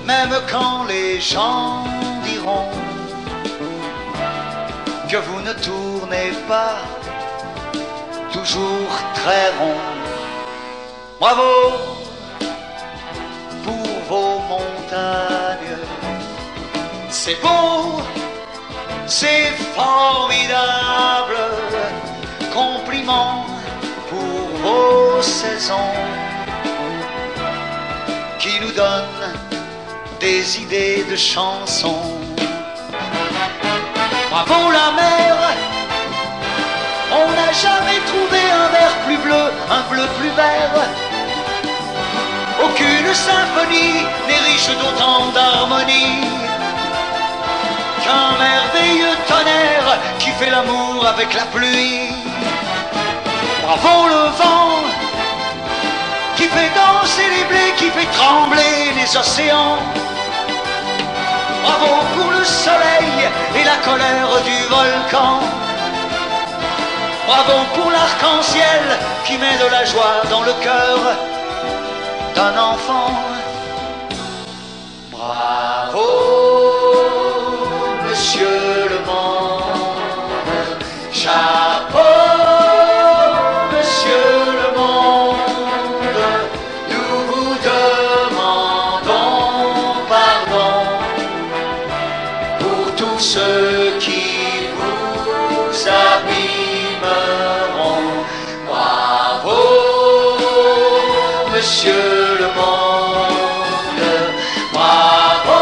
Même quand les gens diront que vous ne tournez pas toujours très rond. Bravo pour vos montagnes. C'est beau, c'est formidable. Compliment pour vos saisons qui nous donnent des idées de chansons. Bravo la mer, on n'a jamais trouvé un vert plus bleu, un bleu plus vert. Aucune symphonie n'est riche d'autant d'harmonie qu'un merveilleux tonnerre qui fait l'amour avec la pluie. Bravo le vent qui fait danser les blés, qui fait trembler les océans. Bravo pour le soleil et la colère du volcan. Bravo pour l'arc-en-ciel qui met de la joie dans le cœur d'un enfant. Bravo, monsieur le monde. Chapeau, monsieur le monde. Nous vous demandons pardon pour tous ceux qui vous abîmeront. Bravo, monsieur le monde. Bravo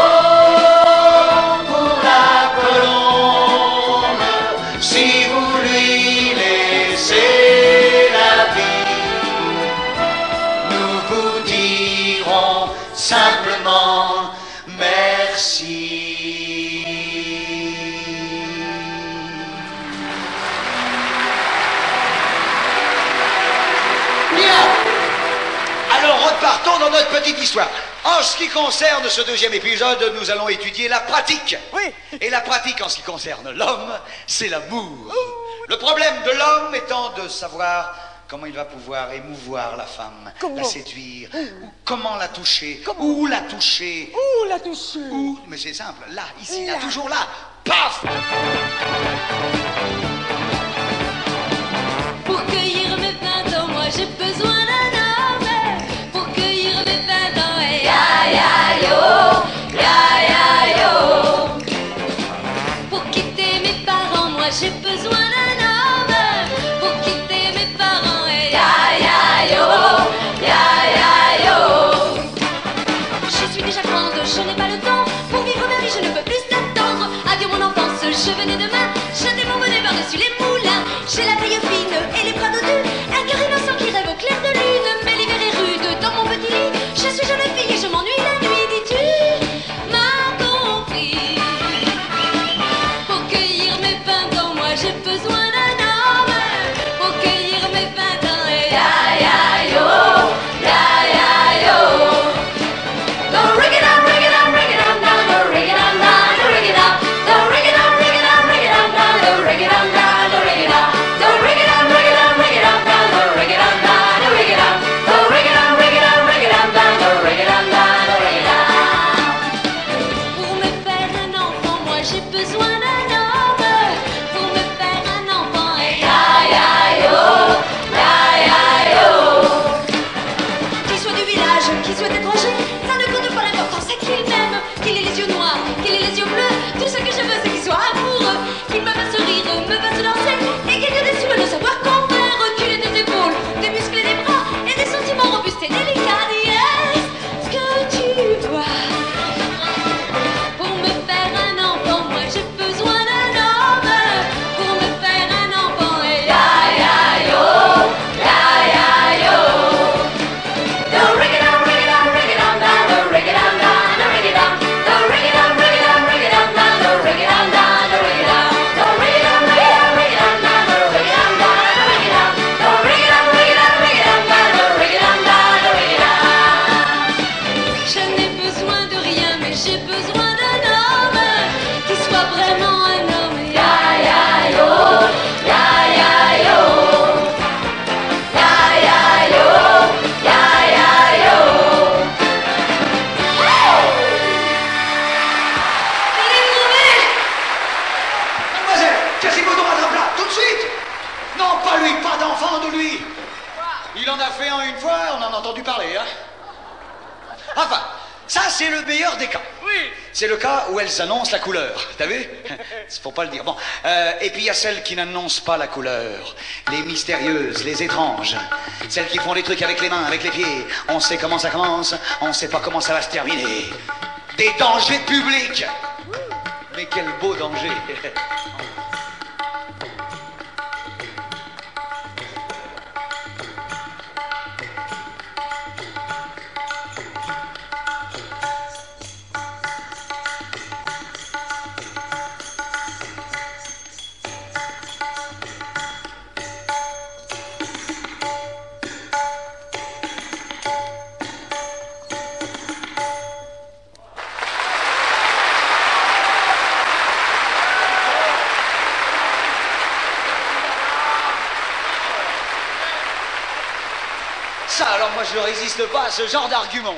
pour la colombe. Si vous lui laissez la vie, nous vous dirons simplement merci. Alors repartons dans notre petite histoire. En ce qui concerne ce deuxième épisode, nous allons étudier la pratique. Oui. Et la pratique en ce qui concerne l'homme, c'est l'amour. Le problème de l'homme étant de savoir comment il va pouvoir émouvoir la femme, la séduire, ou comment la toucher, où la toucher. Où la toucher? Où, mais c'est simple, là, ici, là, toujours là. Paf! Pour cueillir mes 20 ans, moi j'ai besoin d'un homme. Pour cueillir mes 20 ans, et ya ya yo, ya ya yo. Pour quitter mes parents, moi j'ai besoin d'un homme. Pour quitter mes parents, et ya ya yo, ya ya yo. Je suis déjà grande, je n'ai pas le temps. Pour vivre ma vie, je ne peux plus t'attendre. Adieu mon enfance, je venais demain. Jeter mon bonnet par-dessus les moulins. J'ai la taille fine et les bras dodus. Un cœur innocent qui rêve au clair de lune. Mais l'hiver est rude dans mon petit lit. Je suis jeune fille et je m'ennuie la nuit. Dis-tu m'as compris? Pour cueillir mes 20 ans, moi j'ai besoin d'un homme. Pour cueillir mes 20 ans, et ya ya yo, ya ya yo. Go rig it on, rig it on, rig it on down, go rig it on down, go rig it on. Go rig it on, rig it on, rig it on down, go rig it on down, go rig it on. Go rig it on, rig it on, rig it on down, go rig it on down, go rig it on. Go rig it on, rig it on, rig it on down, go rig it on down, go rig it on. Pour me faire un enfant, moi j'ai besoin d'un homme. Pour me faire un enfant, et ya ya yo, ya ya yo. Qu'il soit du village, qu'il soit étranger, ça ne compte pas, l'important c'est qu'il m'aime. Qu'il ait les yeux noirs, qu'il ait les yeux bleus. Tout ce que je veux c'est qu'il soit amoureux. Qu'il me fasse rire, me fasse danser. Et qu'il ait des yeux de savoir qu'on peut reculer des épaules, des muscles et des bras. Et des sentiments robustes et délicats. Yes, ce que tu vois. Pour me faire un enfant, moi j'ai besoin d'un homme. Pour me faire un enfant, et ya ya yo, ya ya yo. Go rig it on, rig it on, rig it en a entendu parler, hein. Enfin, ça, c'est le meilleur des cas. Oui. C'est le cas où elles annoncent la couleur. T'as vu? Faut pas le dire. Bon. Et puis il y a celles qui n'annoncent pas la couleur. Les mystérieuses, les étranges. Celles qui font des trucs avec les mains, avec les pieds. On sait comment ça commence, on sait pas comment ça va se terminer. Des dangers publics. Mais quel beau danger. Ça, alors moi je ne résiste pas à ce genre d'argument.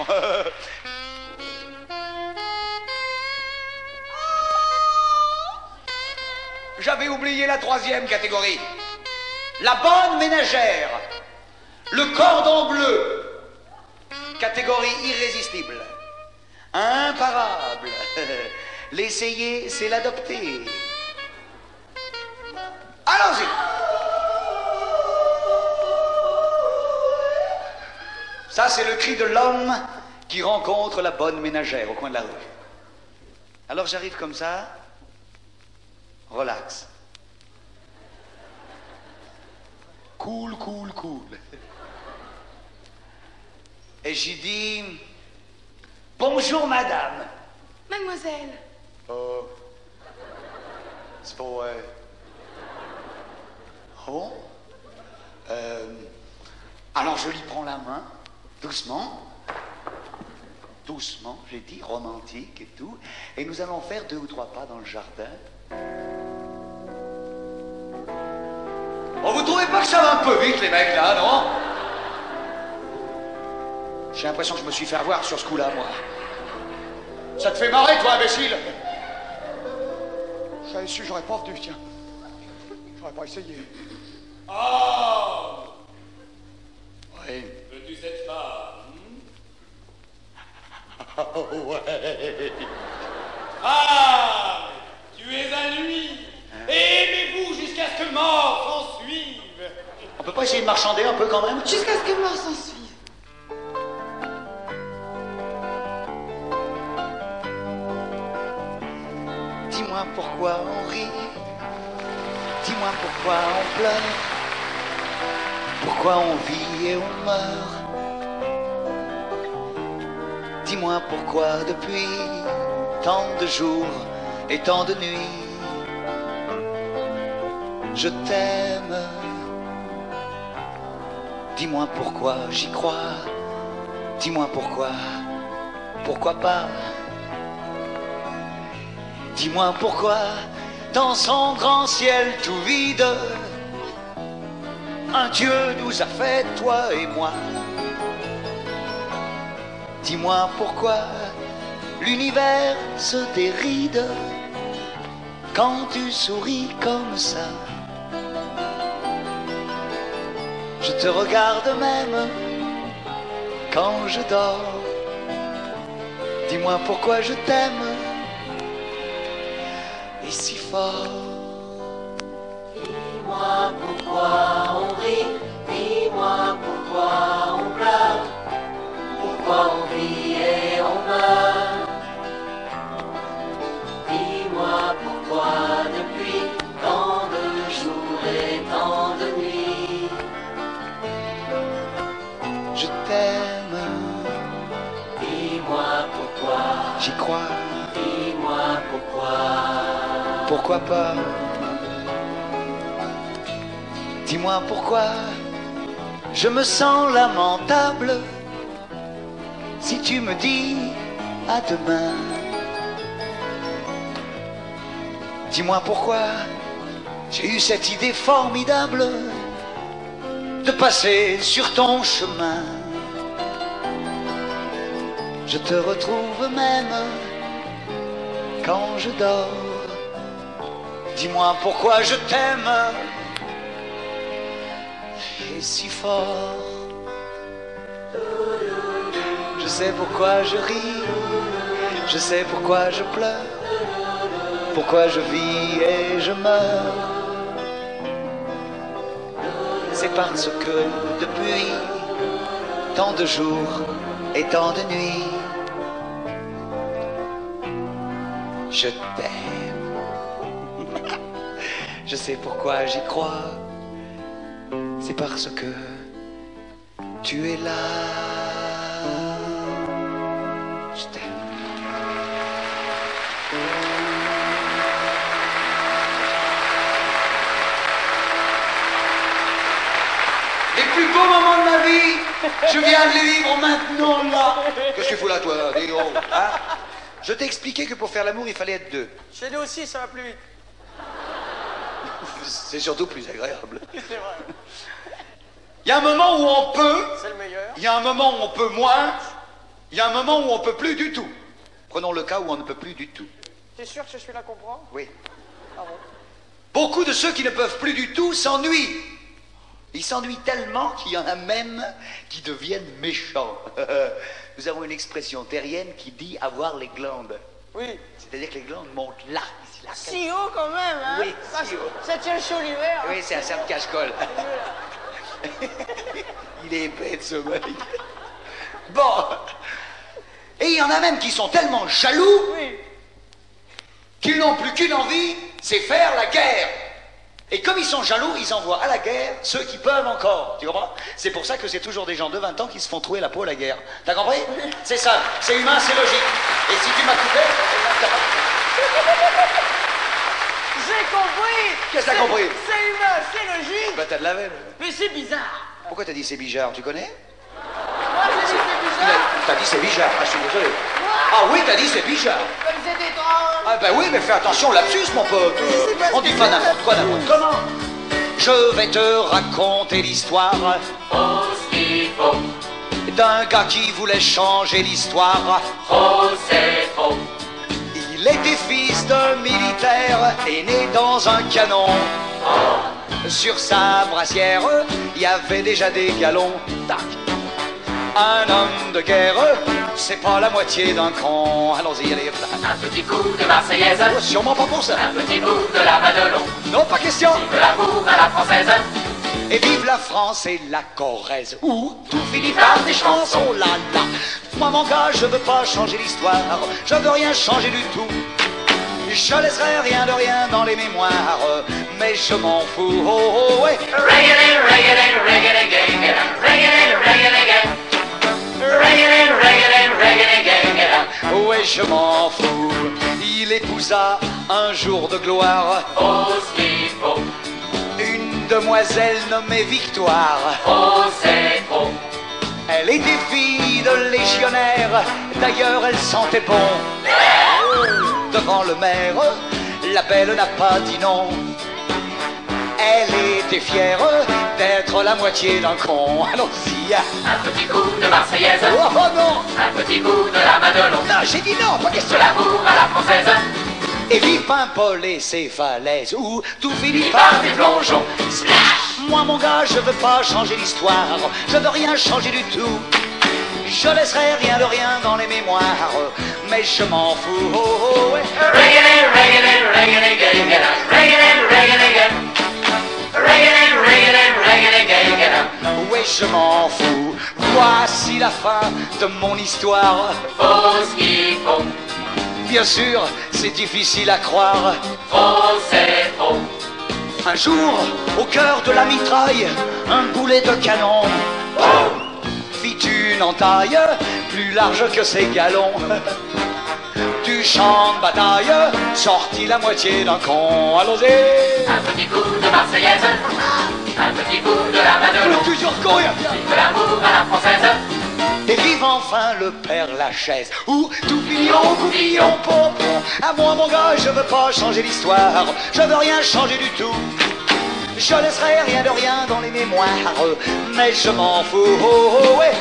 J'avais oublié la troisième catégorie. La bonne ménagère. Le cordon bleu. Catégorie irrésistible. Imparable. L'essayer, c'est l'adopter. Allons-y. Ça, c'est le cri de l'homme qui rencontre la bonne ménagère au coin de la rue. Alors j'arrive comme ça, relax. Cool, cool, cool. Et j'y dis, bonjour madame. Mademoiselle. Oh, c'est pas vrai. Oh. Alors je lui prends la main. Doucement, doucement, j'ai dit, romantique et tout. Et nous allons faire 2 ou 3 pas dans le jardin. Oh, vous trouvez pas que ça va un peu vite, les mecs, là, non? J'ai l'impression que je me suis fait avoir sur ce coup-là, moi. Ça te fait marrer, toi, imbécile? J'avais su, j'aurais pas venu, tiens. J'aurais pas essayé. Oh! Oui. Veux-tu cette femme? Oh, ouais. Ah! Tu es à lui! Et aimez-vous jusqu'à ce que mort s'en suive! On peut pas essayer de marchander un peu quand même? Jusqu'à ce que mort s'en suive. Dis-moi pourquoi on rit, dis-moi pourquoi on pleure, pourquoi on vit et on meurt. Dis-moi pourquoi depuis tant de jours et tant de nuits, je t'aime. Dis-moi pourquoi j'y crois, dis-moi pourquoi pas. Dis-moi pourquoi, dans son grand ciel tout vide, un Dieu nous a fait, toi et moi. Dis-moi pourquoi l'univers se déride quand tu souris comme ça. Je te regarde même quand je dors. Dis-moi pourquoi je t'aime et si fort. Dis-moi pourquoi on rit, dis-moi pourquoi on pleure, pourquoi on vit et on meurt. Dis-moi pourquoi depuis tant de jours et tant de nuits, je t'aime. Dis-moi pourquoi, J'y crois. dis-moi Pourquoi pas? Dis-moi pourquoi je me sens lamentable si tu me dis à demain. Dis-moi pourquoi j'ai eu cette idée formidable de passer sur ton chemin. Je te retrouve même quand je dors. Dis-moi pourquoi je t'aime et si fort. Je sais pourquoi je ris, je sais pourquoi je pleure, pourquoi je vis et je meurs. C'est parce que depuis tant de jours et tant de nuits, je t'aime. Je sais pourquoi j'y crois, c'est parce que tu es là. Je t'aime. Les plus beaux moments de ma vie, je viens de les vivre maintenant là. Qu'est-ce que tu fous là, toi, dis donc, hein? Je t'ai expliqué que pour faire l'amour, il fallait être deux. Chez nous aussi, ça va plus vite. C'est surtout plus agréable. C'est vrai. Il y a un moment où on peut, C'est le meilleur. il y a un moment où on peut moins, il y a un moment où on peut plus du tout. Prenons le cas où on ne peut plus du tout. T'es sûr que je suis là comprendre? Oui. Ah bon? Beaucoup de ceux qui ne peuvent plus du tout s'ennuient. Ils s'ennuient tellement qu'il y en a même qui deviennent méchants. Nous avons une expression terrienne qui dit avoir les glandes. Oui. C'est-à-dire que les glandes montent là, ici, là. Si haut quand même, hein? Oui, si haut. Ça tient chaud l'hiver. Oui, c'est un certain cache-colle. Il est épais de sommeil. Bon. Et il y en a même qui sont tellement jaloux qu'ils n'ont plus qu'une envie, c'est faire la guerre. Et comme ils sont jaloux, ils envoient à la guerre ceux qui peuvent encore. Tu comprends? C'est pour ça que c'est toujours des gens de 20 ans qui se font trouer la peau à la guerre. T'as compris? C'est ça. C'est humain, c'est logique. Et si tu m'as coupé... J'ai compris. Qu'est-ce que t'as compris? C'est humain, c'est logique. Bah t'as de la veine. Mais c'est bizarre. Pourquoi t'as dit c'est bizarre? Tu connais? Moi, j'ai dit c'est bizarre. T'as dit c'est bizarre. Ah, je suis désolé. Ah oui, t'as dit c'est bizarre. Comme c'est étrange. Ah ben oui, mais fais attention, lapsus, mon pote. On dit pas n'importe quoi, n'importe comment. Je vais te raconter l'histoire d'un gars qui voulait changer l'histoire. Trop, c'est trop. Il était fils d'un militaire et né dans un canon. Sur sa brassière, il y avait déjà des galons. Tac. Un homme de guerre, c'est pas la moitié d'un con. Allons-y, allez. Un petit coup de Marseillaise. Oh, sûrement pas pour ça. Un petit bout de la Madelon. Non, pas question. De l'amour à la française. Et vive la France et la Corrèze, où tout finit par des chansons, là, là. Moi, mon gars, je veux pas changer l'histoire, je veux rien changer du tout. Je laisserai rien de rien dans les mémoires, mais je m'en fous, oh, oh, ouais. Ouais, je m'en fous. Il épousa un jour de gloire une demoiselle nommée Victoire. C'est trop. Elle était fille de légionnaire, d'ailleurs elle sentait bon. Devant le maire, la belle n'a pas dit non. Elle était fière d'être la moitié d'un con. Allons-y. Un petit coup de Marseillaise. Oh, oh non. Un petit coup de la Madelon. Non, j'ai dit non, pas question. De l'amour à la française. Et vive Paimpol et ses falaises, où tout finit par des plongeons. Moi, mon gars, je veux pas changer l'histoire, je veux rien changer du tout. Je laisserai rien de rien dans les mémoires, mais je m'en fous, oh, oh, ouais. Ouais, je m'en fous. Voici la fin de mon histoire. Faut ce qu'il faut. Bien sûr, c'est difficile à croire. Trop, c'est trop. Un jour, au cœur de la mitraille, un boulet de canon fit une entaille plus large que ses galons. Du champ de bataille sortit la moitié d'un con. Allons-y. Un petit coup de Marseillaise. Un petit coup de la Madelon. Toujours courir. De l'amour à la française. Et vive enfin le Père Lachaise, où tout pignon, coupillon, pompon. À moi, mon gars, je veux pas changer l'histoire, je veux rien changer du tout. Je laisserai rien de rien dans les mémoires, mais je m'en fous, oh, oh, ouais.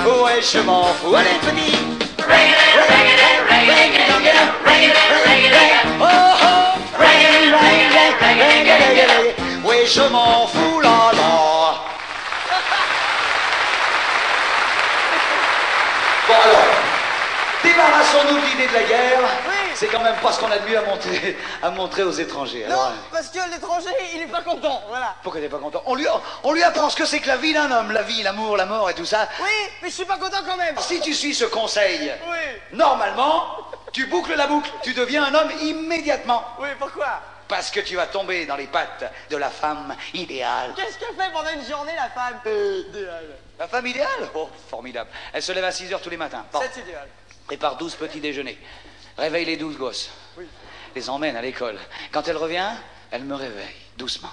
Ouais, je m'en fous, allez, petit. Oh, oh. Oui, je m'en fous, là, là. Bon alors, débarrassons-nous de l'idée de la guerre. Oui. C'est quand même pas ce qu'on a de mieux à montrer aux étrangers. Non, Alors, parce que l'étranger, il est pas content, voilà. pourquoi t'es pas content? On lui apprend ce que c'est que la vie d'un homme, la vie, l'amour, la mort et tout ça. Oui, mais je suis pas content quand même. Si tu suis ce conseil, Oui. normalement, tu boucles la boucle, tu deviens un homme immédiatement. Oui, pourquoi? Parce que tu vas tomber dans les pattes de la femme idéale. Qu'est-ce qu'elle fait pendant une journée, la femme idéale? La femme idéale? Oh, formidable. Elle se lève à 6 heures tous les matins. Bon. C'est idéal. Prépare 12 petits déjeuners. Réveille les 12 gosses. Oui. Les emmène à l'école. Quand elle revient, elle me réveille, doucement.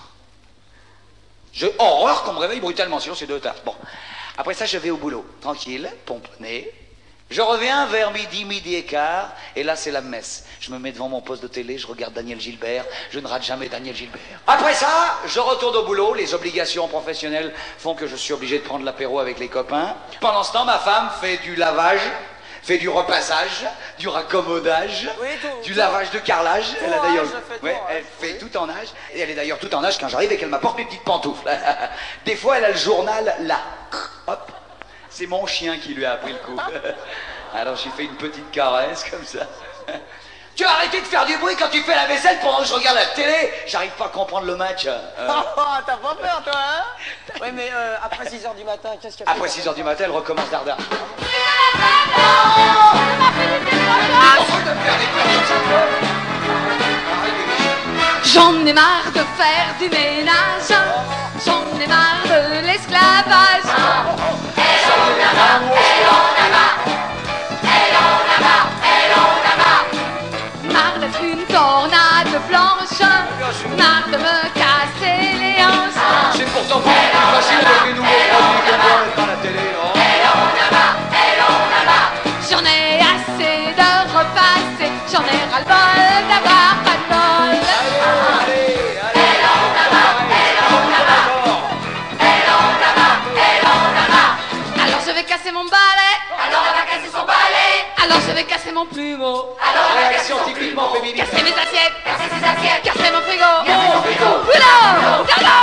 J'ai horreur qu'on me réveille brutalement, sinon c'est 2 tasses. Bon. Après ça, je vais au boulot. Tranquille, pomponné. Je reviens vers midi et quart, et là c'est la messe. Je me mets devant mon poste de télé, je regarde Daniel Gilbert, je ne rate jamais Daniel Gilbert. Après ça, je retourne au boulot, les obligations professionnelles font que je suis obligé de prendre l'apéro avec les copains. Pendant ce temps, ma femme fait du lavage, fait du repassage, du raccommodage, Oui, du lavage de carrelage. Elle a en d'ailleurs, âge, elle fait tout ouais, en elle âge. fait tout en âge, et elle est d'ailleurs tout en âge quand j'arrive et qu'elle m'apporte mes petites pantoufles. Des fois, elle a le journal là. Hop. C'est mon chien qui lui a appris le coup. Alors j'ai fait une petite caresse comme ça. Tu as arrêté de faire du bruit quand tu fais la vaisselle pendant que je regarde la télé. J'arrive pas à comprendre le match. Oh, t'as pas peur, toi, hein? Oui, mais après 6 heures du matin, qu'est-ce qu'elle fait? Après 6 heures du matin, elle recommence dardard. J'en ai marre de faire du ménage, j'en ai marre de l'esclavage. Marre d'être une tornade blanche, marre de me casser les hanches. C'est pourtant pas plus facile avec les nouveaux produits qu'on voit mettre à la télé, non? J'en ai assez de repasser, j'en ai ras-le-bol d'avoir pas de bol. Alors je vais casser mon balai, Alors elle va casser son balai, alors je vais casser mon plumeau, Réaction typiquement féminine. casser mes assiettes, casser ses assiettes, casser mon frigo. mon frigo. Oula, oula,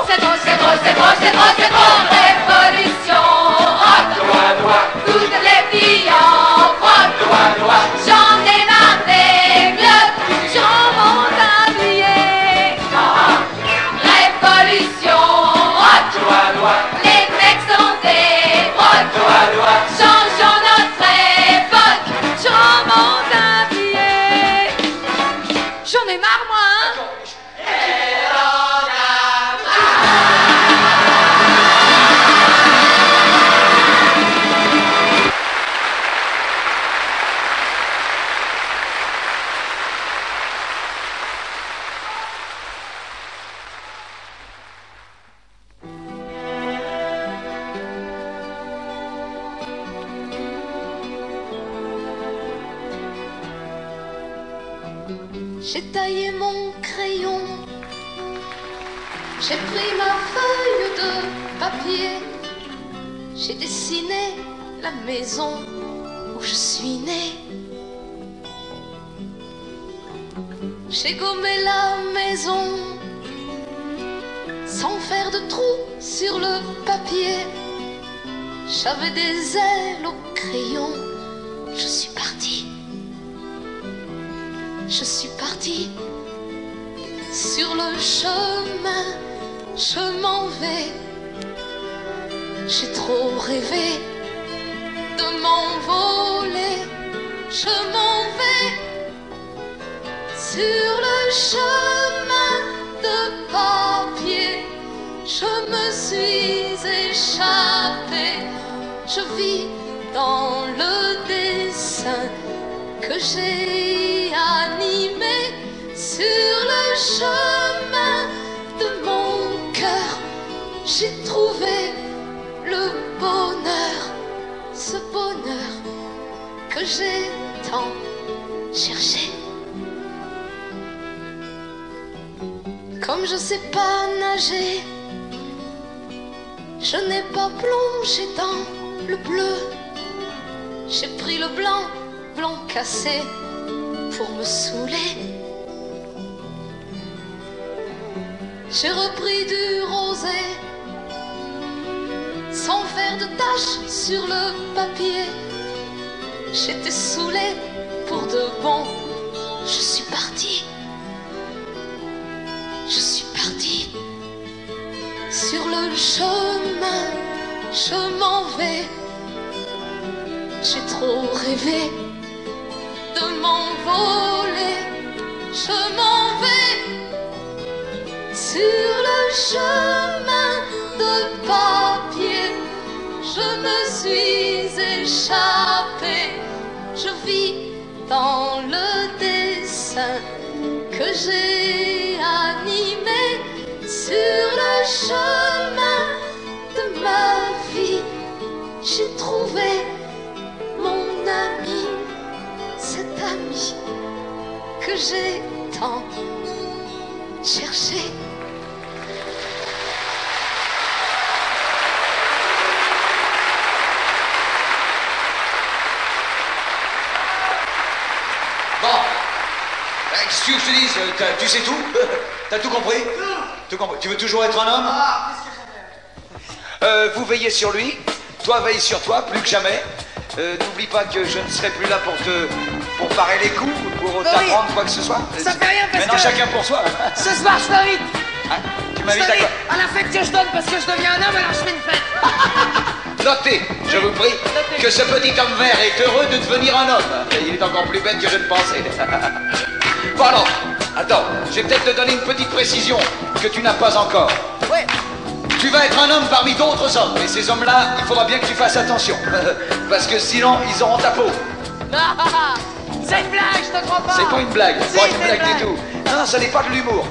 c'est trop, c'est trop, c'est trop, c'est trop, c'est trop. Révolution, rock, toutes les filles en froc. J'en ai marre des clubs, j'en monte un billet. Révolution, rock, les mecs sont des procs. Changeons notre époque, j'en monte un billet. J'en ai marre, moi, hein. J'ai taillé mon crayon, j'ai pris ma feuille de papier, j'ai dessiné la maison où je suis née. J'ai gommé la maison sans faire de trous sur le papier. J'avais des ailes au crayon, je suis partie. Je suis partie sur le chemin, je m'en vais. J'ai trop rêvé de m'envoler, je m'en vais sur le chemin de papier. Je me suis échappée, je vis dans le dessin que j'ai animé sur le chemin de mon cœur. J'ai trouvé le bonheur, ce bonheur que j'ai tant cherché. Comme je sais pas nager, je n'ai pas plongé dans le bleu. J'ai pris le blanc, blanc cassé pour me saouler. j'ai repris du rosé, sans faire de taches sur le papier. J'étais saoulée pour de bon, je suis partie. Je suis partie sur le chemin, je m'en vais. J'ai trop rêvé de m'envoler, je m'en vais sur le chemin de papier. Je me suis échappée, je vis dans le dessin que j'ai animé sur le chemin de ma vie. J'ai trouvé mon ami, cet ami que j'ai tant cherché. Bon, qu'est-ce que je te dise, tu sais tout? T'as tout compris? Tout compris. Tu veux toujours être un homme? Vous veillez sur lui, toi veille sur toi, plus que jamais. N'oublie pas que je ne serai plus là pour parer les coups, pour t'apprendre quoi que ce soit. Ça fait rien parce maintenant, que... chacun pour soi. Ce soir, je t'invite. Hein? Tu m'invites à quoi? À la fête que je donne parce que je deviens un homme, alors je fais une fête. Notez, je vous prie, que ce petit homme vert est heureux de devenir un homme. Et il est encore plus bête que je ne pensais. Bon alors, attends, je vais peut-être te donner une petite précision que tu n'as pas encore. Ouais. Tu vas être un homme parmi d'autres hommes, et ces hommes-là, il faudra bien que tu fasses attention. Parce que sinon, ils auront ta peau. C'est une blague, je te crois pas. C'est pas une blague, Si, pas une c'est blague du tout. Non, ce n'est pas de l'humour.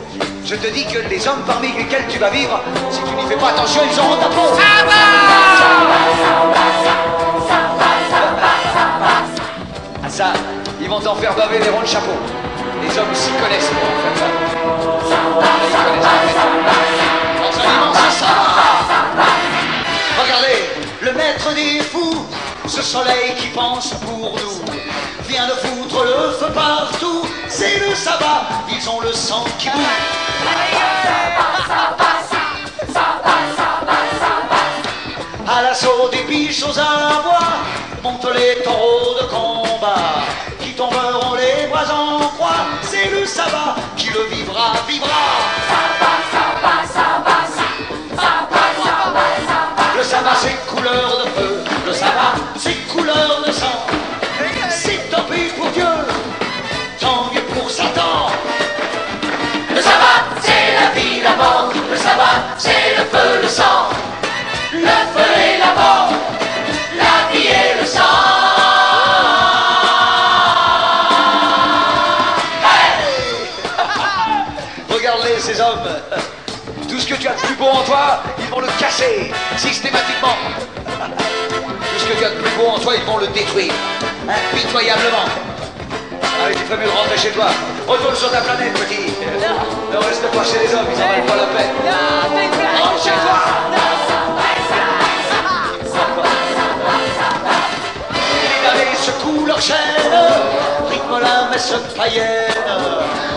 Je te dis que les hommes parmi lesquels tu vas vivre, si tu n'y fais pas attention, ils auront ta peau. Ah ça, ils vont t'en faire baver les ronds de chapeau. Les hommes s'y connaissent pour en faire ça. Ils connaissent. Dans un immense sabbat. Regardez, le maître des fous, ce soleil qui pense pour nous, vient de foutre le feu partout. C'est le sabbat, ils ont le sang qui bout. À l'assaut des biches aux abois, montent les taureaux de combat, qui tomberont les bras en croix. C'est le sabbat qui le vivra, vivra. Le sabbat c'est couleur de feu, le sabbat c'est couleur de sang. C'est tant pis pour Dieu, tant mieux pour Satan. Le sabbat c'est la vie, la mort, le sabbat c'est le feu, le sang. Le feu et la mort, la vie et le sang. Hey. Regarde-les ces hommes. Tout ce que tu as de plus beau en toi, ils vont le casser systématiquement. Tout ce que tu as de plus beau en toi, ils vont le détruire impitoyablement. Allez, tu ferais mieux de rentrer chez toi. Retourne sur ta planète, petit. Ne reste pas chez les hommes, ils en valent pas la peine. Rentre chez toi. Les secouent leur chaîne, rythment la messe païenne,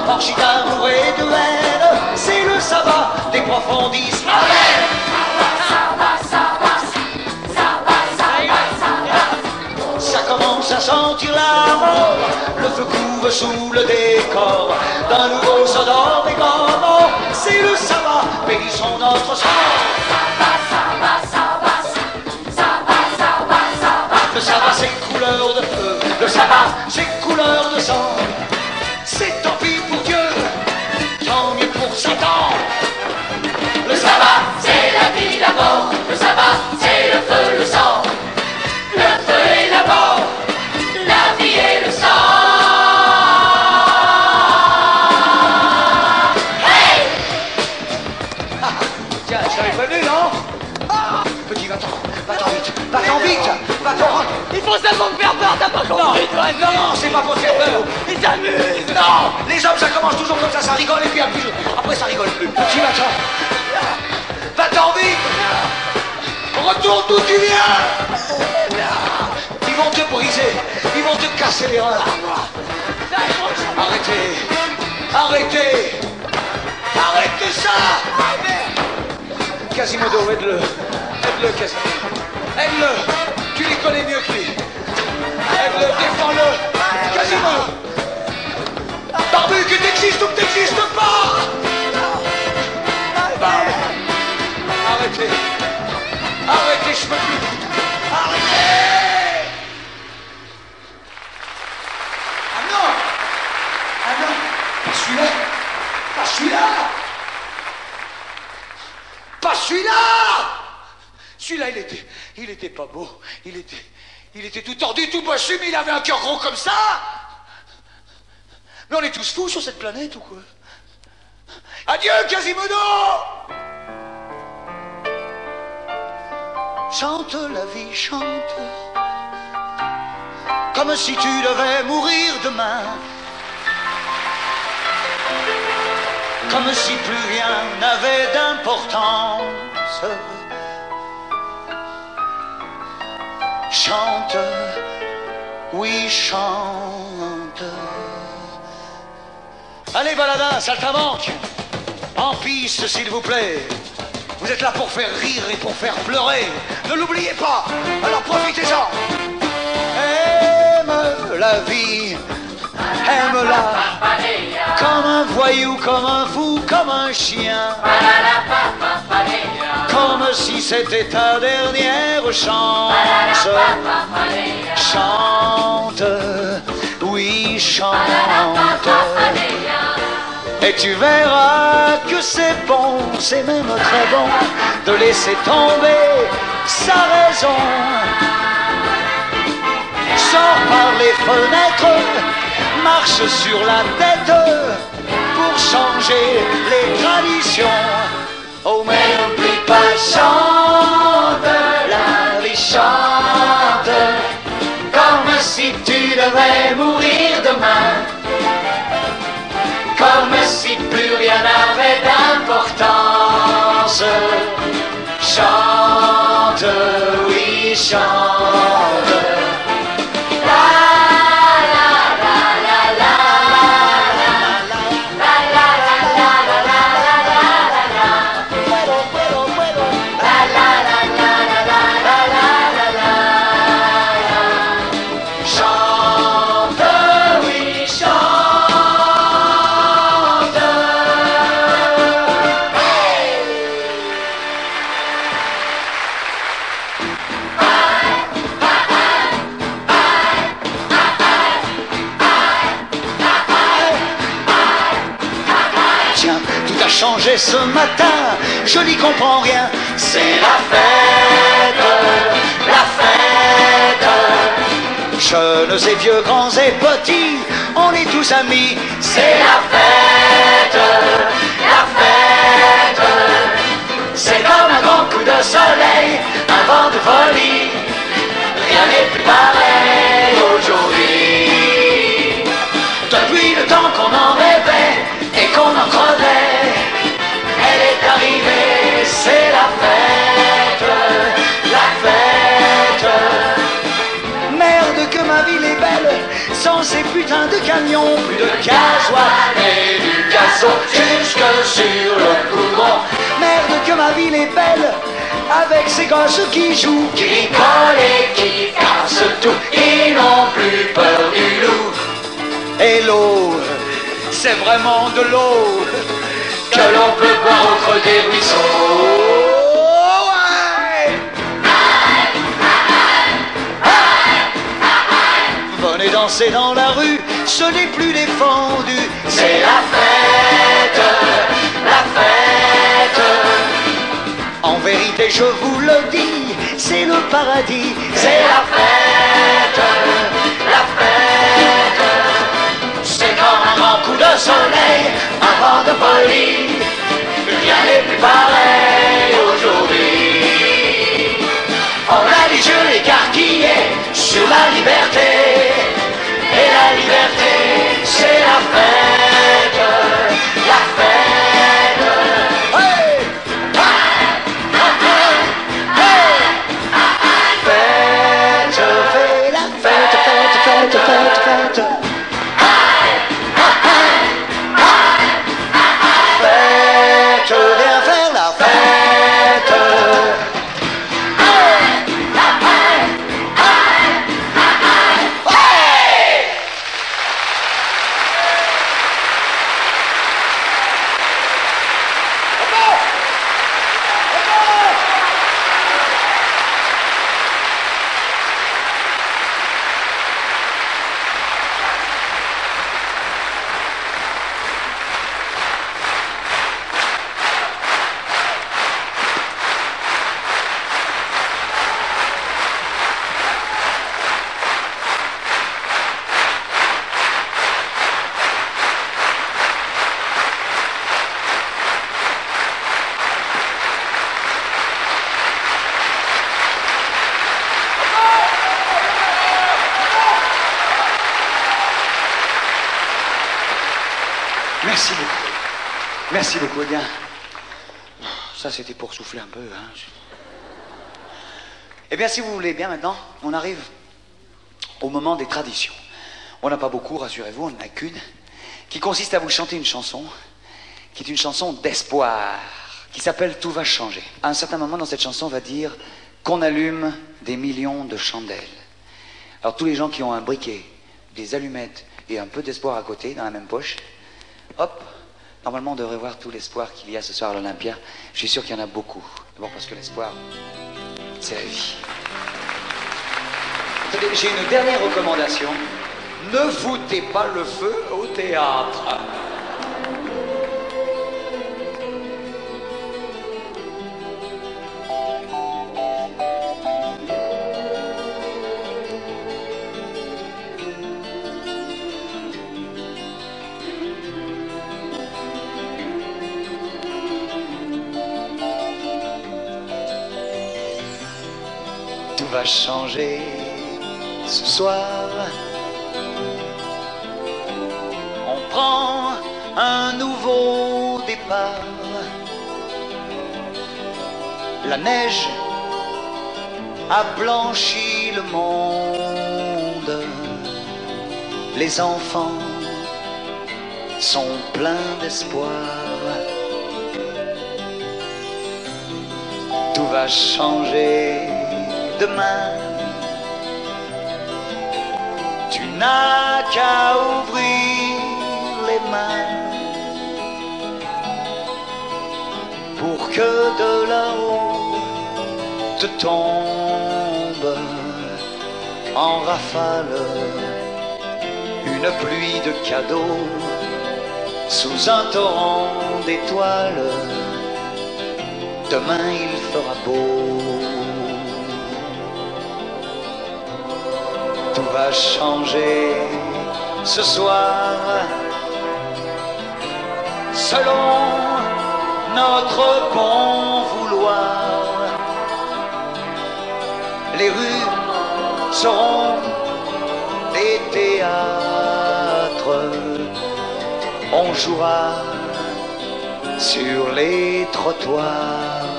orgie d'amour et de haine. C'est le sabbat des profondisses. Amen. Ça commence à sentir la mort, le feu couve sous le décor d'un nouveau Sodome et Gomorrhe. C'est le sabbat, bénissons notre sang. Le sabbat c'est couleur de feu, le sabbat c'est couleur de sang. C'est tant pis pour Dieu, tant mieux pour Satan. Le sabbat c'est la vie, la mort, le sabbat c'est le feu, le sang. Le feu et la mort, la vie et le sang. Hey. Tiens, je t'avais prévenu, non? Petit, va-t'en vite, va-t'en vite, va-t'en. Il faut seulement me faire peur, t'as pas compris, toi? Non, c'est pas pour te faire peur. Ils s'amusent. Non, les hommes ça commence toujours comme ça rigole et puis après ça rigole plus. Petit, va-t'en. Va-t'en vite. Retourne d'où tu viens. Ils vont te briser, ils vont te casser les reins. Arrêtez, arrêtez, arrêtez ça. Quasimodo, aide-le. Aide-le, Quasimodo. Aide-le. Tu les connais mieux que lui. Aide-le, défends-le. Quasimodo. Barbu, que t'existes ou que t'existes pas. Arrêtez. Arrêtez, je peux plus. Arrêtez. Ah non. Ah non. Pas celui-là. Pas celui-là. Pas celui-là. Celui-là, il était pas beau. Il était tout tordu, tout bossu, mais il avait un cœur gros comme ça. Mais on est tous fous sur cette planète ou quoi? Adieu, Quasimodo. Chante la vie, chante, comme si tu devais mourir demain, comme si plus rien n'avait d'importance. Chante, oui, chante. Allez, baladin, saltimbanque, en piste, s'il vous plaît. Vous êtes là pour faire rire et pour faire pleurer. Ne l'oubliez pas, alors profitez-en. Aime la vie, aime-la, comme un voyou, comme un fou, comme un chien, comme si c'était ta dernière chance. Chante, oui, chante. Et tu verras que c'est bon, c'est même très bon de laisser tomber sa raison. Sors par les fenêtres, marche sur la tête pour changer les traditions. Oh mais n'oublie pas, chante, la vie chante, comme si tu devais mourir demain, comme si plus rien n'avait d'importance. Chante, oui, chante. La la la la la la la la la chante, oui, chante. Tiens, tout a changé ce matin, je n'y comprends rien. C'est la fête, la fête. Jeunes et vieux, grands et petits, on est tous amis. C'est la fête, la fête. C'est comme un grand coup de soleil, un vent de folie. Rien n'est plus pareil aujourd'hui. Depuis le temps qu'on en rêvait et qu'on en crevait, elle est arrivée, c'est la fête, la fête. Merde que ma ville est belle, sans ces putains de camions, plus de gasoil et du gazon jusque sur le goudron. Merde que ma ville est belle, avec ces gosses qui jouent, qui rigolent et qui cassent tout, ils n'ont plus peur du loup. Et l'eau, c'est vraiment de l'eau que l'on peut boire au creux des ruisseaux. Venez danser dans la rue, ce n'est plus défendu. C'est la fête, la fête. En vérité, je vous le dis, c'est le paradis. C'est la fête, la fête. C'est comme un grand coup de soleil, un vent de folie. Rien n'est plus pareil aujourd'hui. On a les yeux écarquillés sur la liberté. Et la liberté, c'est la fête, la fête. Hey! Fête, fais la fête, fête, fête, fête, fête. Fête, viens faire la fête. Merci beaucoup. Merci beaucoup. Eh bien, ça c'était pour souffler un peu. Hein. Eh bien, si vous voulez bien maintenant, on arrive au moment des traditions. On n'a pas beaucoup, rassurez-vous, on n'en a qu'une, qui consiste à vous chanter une chanson, qui est une chanson d'espoir, qui s'appelle « Tout va changer ». À un certain moment dans cette chanson, on va dire qu'on allume des millions de chandelles. Alors tous les gens qui ont un briquet, des allumettes et un peu d'espoir à côté, dans la même poche, hop, normalement on devrait voir tout l'espoir qu'il y a ce soir à l'Olympia. Je suis sûr qu'il y en a beaucoup. D'abord parce que l'espoir, c'est la vie. Attendez, j'ai une dernière recommandation. Ne foutez pas le feu au théâtre. Tout va changer ce soir. On prend un nouveau départ. La neige a blanchi le monde. Les enfants sont pleins d'espoir. Tout va changer demain. Tu n'as qu'à ouvrir les mains pour que de là-haut te tombe en rafale une pluie de cadeaux sous un torrent d'étoiles. Demain il fera beau. Tout va changer ce soir selon notre bon vouloir. Les rues seront des théâtres. On jouera sur les trottoirs.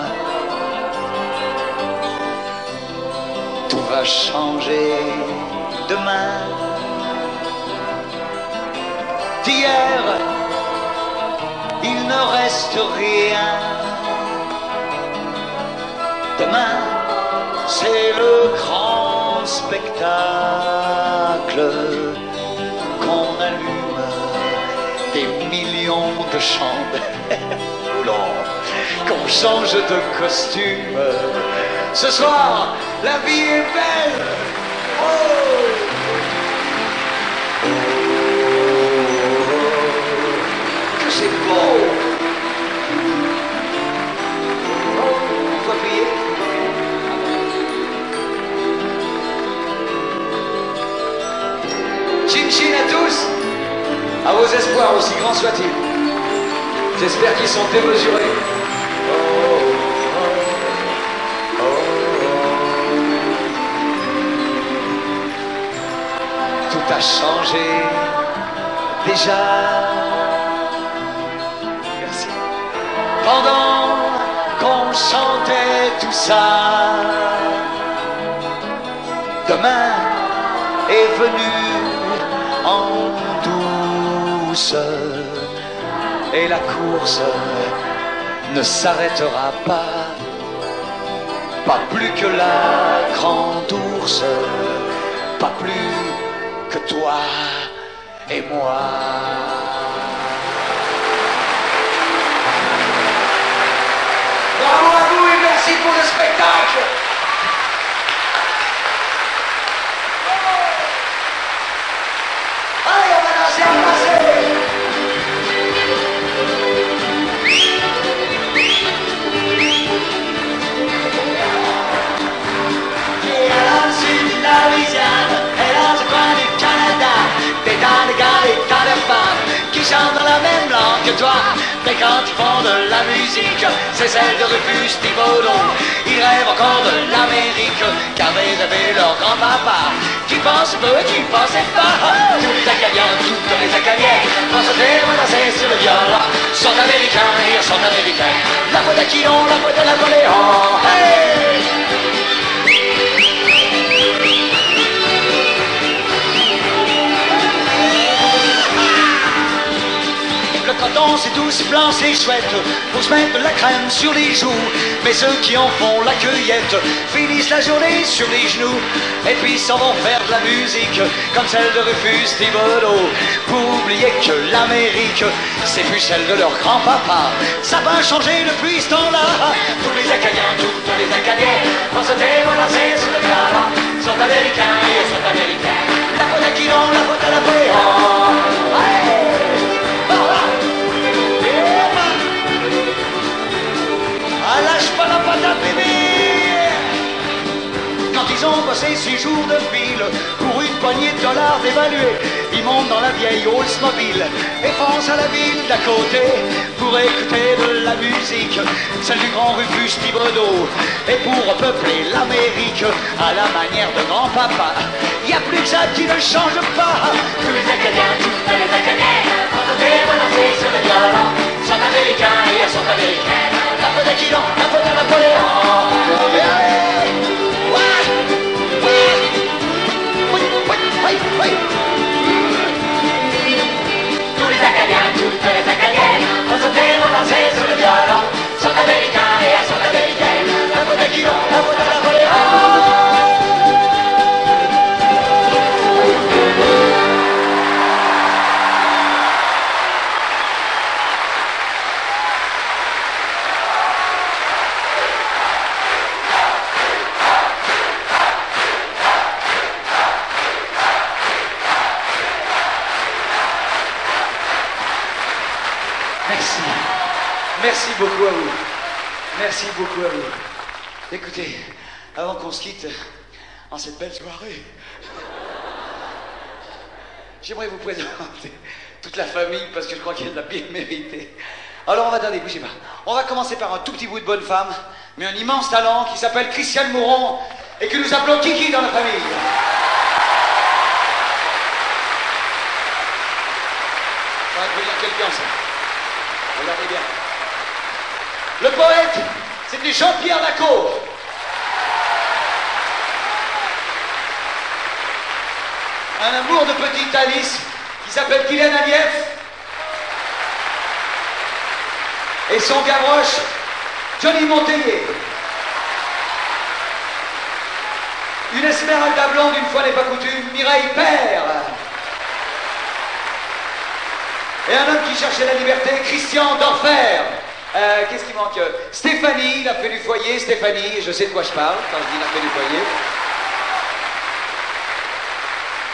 Tout va changer demain. D'hier, il ne reste rien. Demain, c'est le grand spectacle qu'on allume des millions de chandelles. Oulon, qu'on change de costume. Ce soir, la vie est belle. Oh, que c'est beau. Oh, il faut prier. Chin chin à tous, à vos espoirs aussi grands soient-ils. J'espère qu'ils sont démesurés. Tout a changé déjà. Merci. Pendant qu'on chantait tout ça, demain est venu en douce et la course ne s'arrêtera pas. Pas plus que la grande ours, pas plus que toi et moi. Bravo à vous et merci pour le spectacle. Allez, on va danser à passer. La Louisiane, et dans le coin du Canada, des tas de gars et tas de femmes qui chantent dans la même langue que toi. Mais quand ils font de la musique, c'est celle de Rufus Thibodeau. Ils rêvent encore de l'Amérique qu'avait rêvé leur grand-papa, qui pense peu et qui pensait pas. Tous les Acadiens, toutes les Acadiennes vont se débarrasser sur le violon, sont américains et sont américains. La faute à Quilon, la faute à Napoléon. Hey! Le coton c'est tout, c'est blanc, c'est chouette, pour se mettre de la crème sur les joues. Mais ceux qui en font la cueillette finissent la journée sur les genoux, et puis s'en vont faire de la musique comme celle de Rufus Thibodeau, pour oublier que l'Amérique c'est plus celle de leur grand-papa. Ça va changer depuis ce temps-là. Tous les Acadiens, toutes les Acadiennes vont se débarrasser sur le violon, sont américains et sont américains. La faute à Quilon, la faute à Napoléon. Ouais. Ah, lâche pas la patate, bébé! Quand ils ont bossé 6 jours de fil pour une poignée de dollars dévalués, ils montent dans la vieille Oldsmobile et foncent à la ville d'à côté pour écouter de la musique, celle du grand Rufus Thibodeau. Et pour peupler l'Amérique à la manière de grand-papa, y a plus que ça qui ne change pas. Tous les Acadiens, toutes les Acadiennes vont se débarrasser sur le violon, sont américains et sont américains. La faute à Quilon, la faute à Napoléon. Tous les Acadiens, toutes les Acadiennes vont se débarrasser sur le violon, sont américains et sont américaines. La faute à Quilon, la faute à Napoléon. Merci beaucoup à vous. Merci beaucoup à vous. Écoutez, avant qu'on se quitte en cette belle soirée, j'aimerais vous présenter toute la famille parce que je crois qu'elle l'a bien mérité. Alors on va attendre, bougez pas. On va commencer par un tout petit bout de bonne femme, mais un immense talent qui s'appelle Christiane Mouron et que nous appelons Kiki dans la famille. Ça va accueillir quelqu'un, ça. Regardez bien. Le poète, c'était Jean-Pierre Lacaux. Un amour de petite Alice qui s'appelle Guylaine Alief. Et son gavroche, Johnny Monteillet. Une Esmeralda blonde, une fois n'est pas coutume, Mireille Père. Et un homme qui cherchait la liberté, Christian d'Enfer. Qu'est-ce qui manque? Stéphanie, la fée du foyer. Stéphanie, je sais de quoi je parle quand je dis la fée du foyer.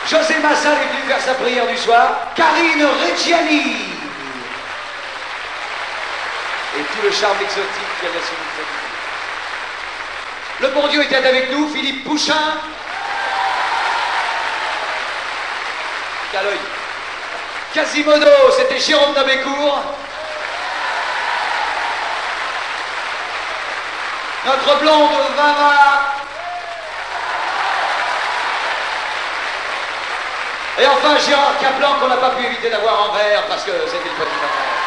José Massal est venu faire sa prière du soir. Karine Reggiani. Et tout le charme exotique qu'il y a sur nous. Le bon Dieu était avec nous, Philippe Pouchin. Qu'à l'œil. Quasimodo, c'était Jérôme Nabécourt. Notre blonde Vava. Et enfin Gérard Caplan qu'on n'a pas pu éviter d'avoir en verre parce que c'était le petit papa.